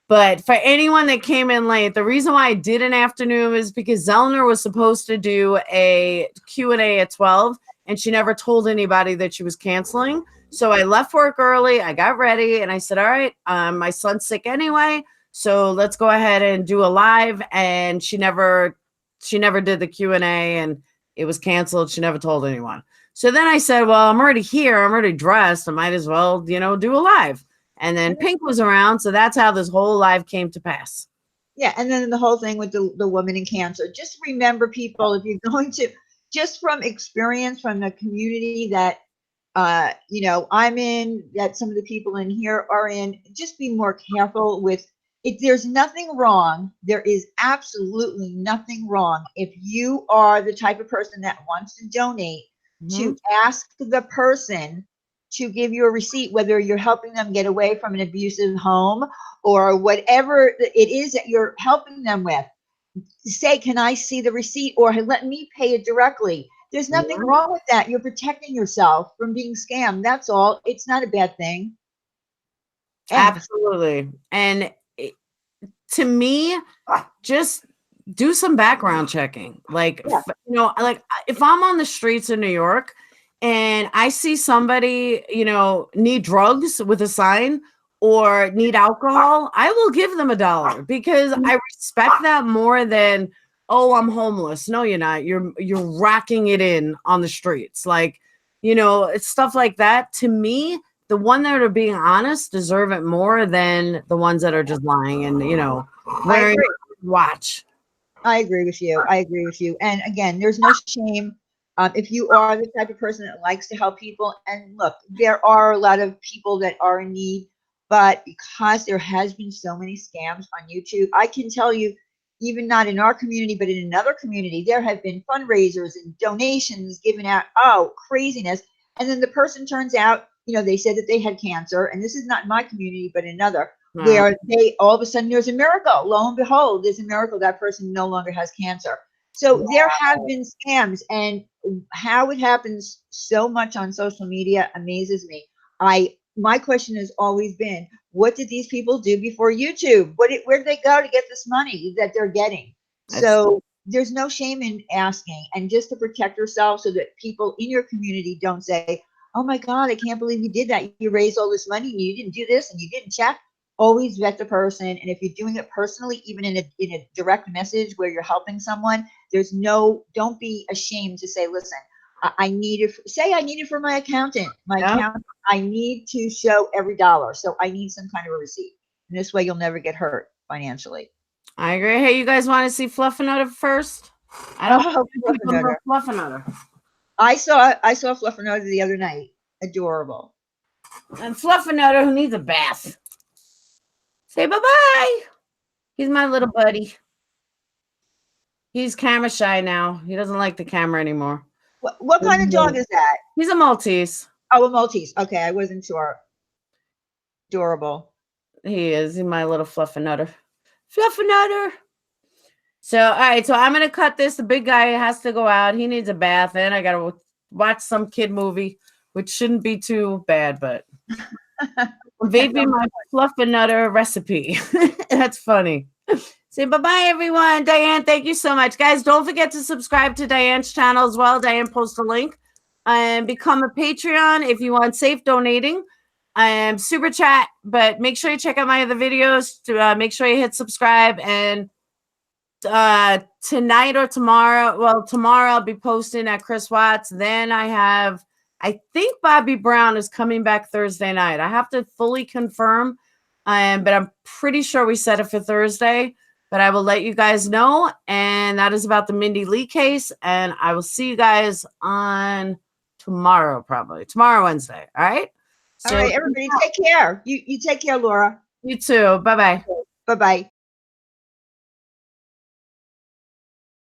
A: But for anyone that came in late, the reason why I did an afternoon is because Zellner was supposed to do a Q&A at 12, and she never told anybody that she was canceling. So I left work early. I got ready, and I said, all right, my son's sick anyway, so let's go ahead and do a live. And she never did the Q&A, and it was canceled. She never told anyone. So then I said, well, I'm already here. I'm already dressed. I might as well, do a live. And then Pink was around. So that's how this whole live came to pass.
C: Yeah. And then the whole thing with the woman in cancer. Just remember, people, if you're going to, just from experience from the community that, I'm in, that some of the people in here are in, just be more careful with it. There's nothing wrong. There is absolutely nothing wrong if you are the type of person that wants to donate to ask the person to give you a receipt, whether you're helping them get away from an abusive home or whatever it is that you're helping them with. Say, can I see the receipt, or let me pay it directly? There's nothing wrong with that. You're protecting yourself from being scammed. That's all. It's not a bad thing.
A: Absolutely. And to me, just do some background checking. Like, like if I'm on the streets of New York and I see somebody, need drugs with a sign or need alcohol, I will give them $1 because I respect that more than, oh, I'm homeless. No, you're not. You're racking it in on the streets. Like, it's stuff like that. To me, the one that are being honest deserve it more than the ones that are just lying and, wearing watch.
C: I agree with you. And again, there's no shame. If you are the type of person that likes to help people, and look, there are a lot of people that are in need, but because there has been so many scams on YouTube, I can tell you, even not in our community, but in another community, there have been fundraisers and donations given out. Oh, craziness. And then the person turns out, they said that they had cancer, and this is not in my community, but another, where they all of a sudden there's a miracle. Lo and behold, there's a miracle. That person no longer has cancer. So there have been scams, and how it happens so much on social media amazes me. My question has always been, what did these people do before YouTube? Where did they go to get this money that they're getting? So there's no shame in asking, and just to protect yourself so that people in your community don't say, oh my God, I can't believe you did that. You raised all this money and you didn't do this and you didn't check. Always vet the person. And if you're doing it personally, even in a direct message where you're helping someone, don't be ashamed to say, listen, I need it for my accountant. I need to show every dollar. So I need some kind of a receipt. And this way you'll never get hurt financially.
A: I agree. Hey, you guys want to see Fluffernutter first? I don't know Fluffernutter.
C: I saw Fluffernutter the other night. Adorable.
A: And Fluffernutter who needs a bath. Say bye-bye. He's my little buddy. He's camera shy now. He doesn't like the camera anymore.
C: What kind of dog is that?
A: He's a Maltese.
C: Oh, a Maltese. Okay, I wasn't sure. Adorable.
A: He is. He's my little Fluffernutter. Fluffernutter. So, all right. So I'm going to cut this. The big guy has to go out. He needs a bath. And I got to watch some kid movie, which shouldn't be too bad, but vaping my Fluffernutter recipe. That's funny. Say bye-bye, everyone. Diane, thank you so much. Guys, don't forget to subscribe to Diane's channel as well. Diane posts a link. And become a Patreon if you want safe donating. Super chat, but make sure you check out my other videos to make sure you hit subscribe. And tonight or tomorrow, tomorrow I'll be posting at Chris Watts. Then I think Bobby Brown is coming back Thursday night. I have to fully confirm, but I'm pretty sure we set it for Thursday. But I will let you guys know. And that is about the Mindy Lee case. And I will see you guys on tomorrow, probably. Tomorrow, Wednesday. All right?
C: All right, everybody, take care. You take care, Laura.
A: You too. Bye-bye.
C: Bye-bye.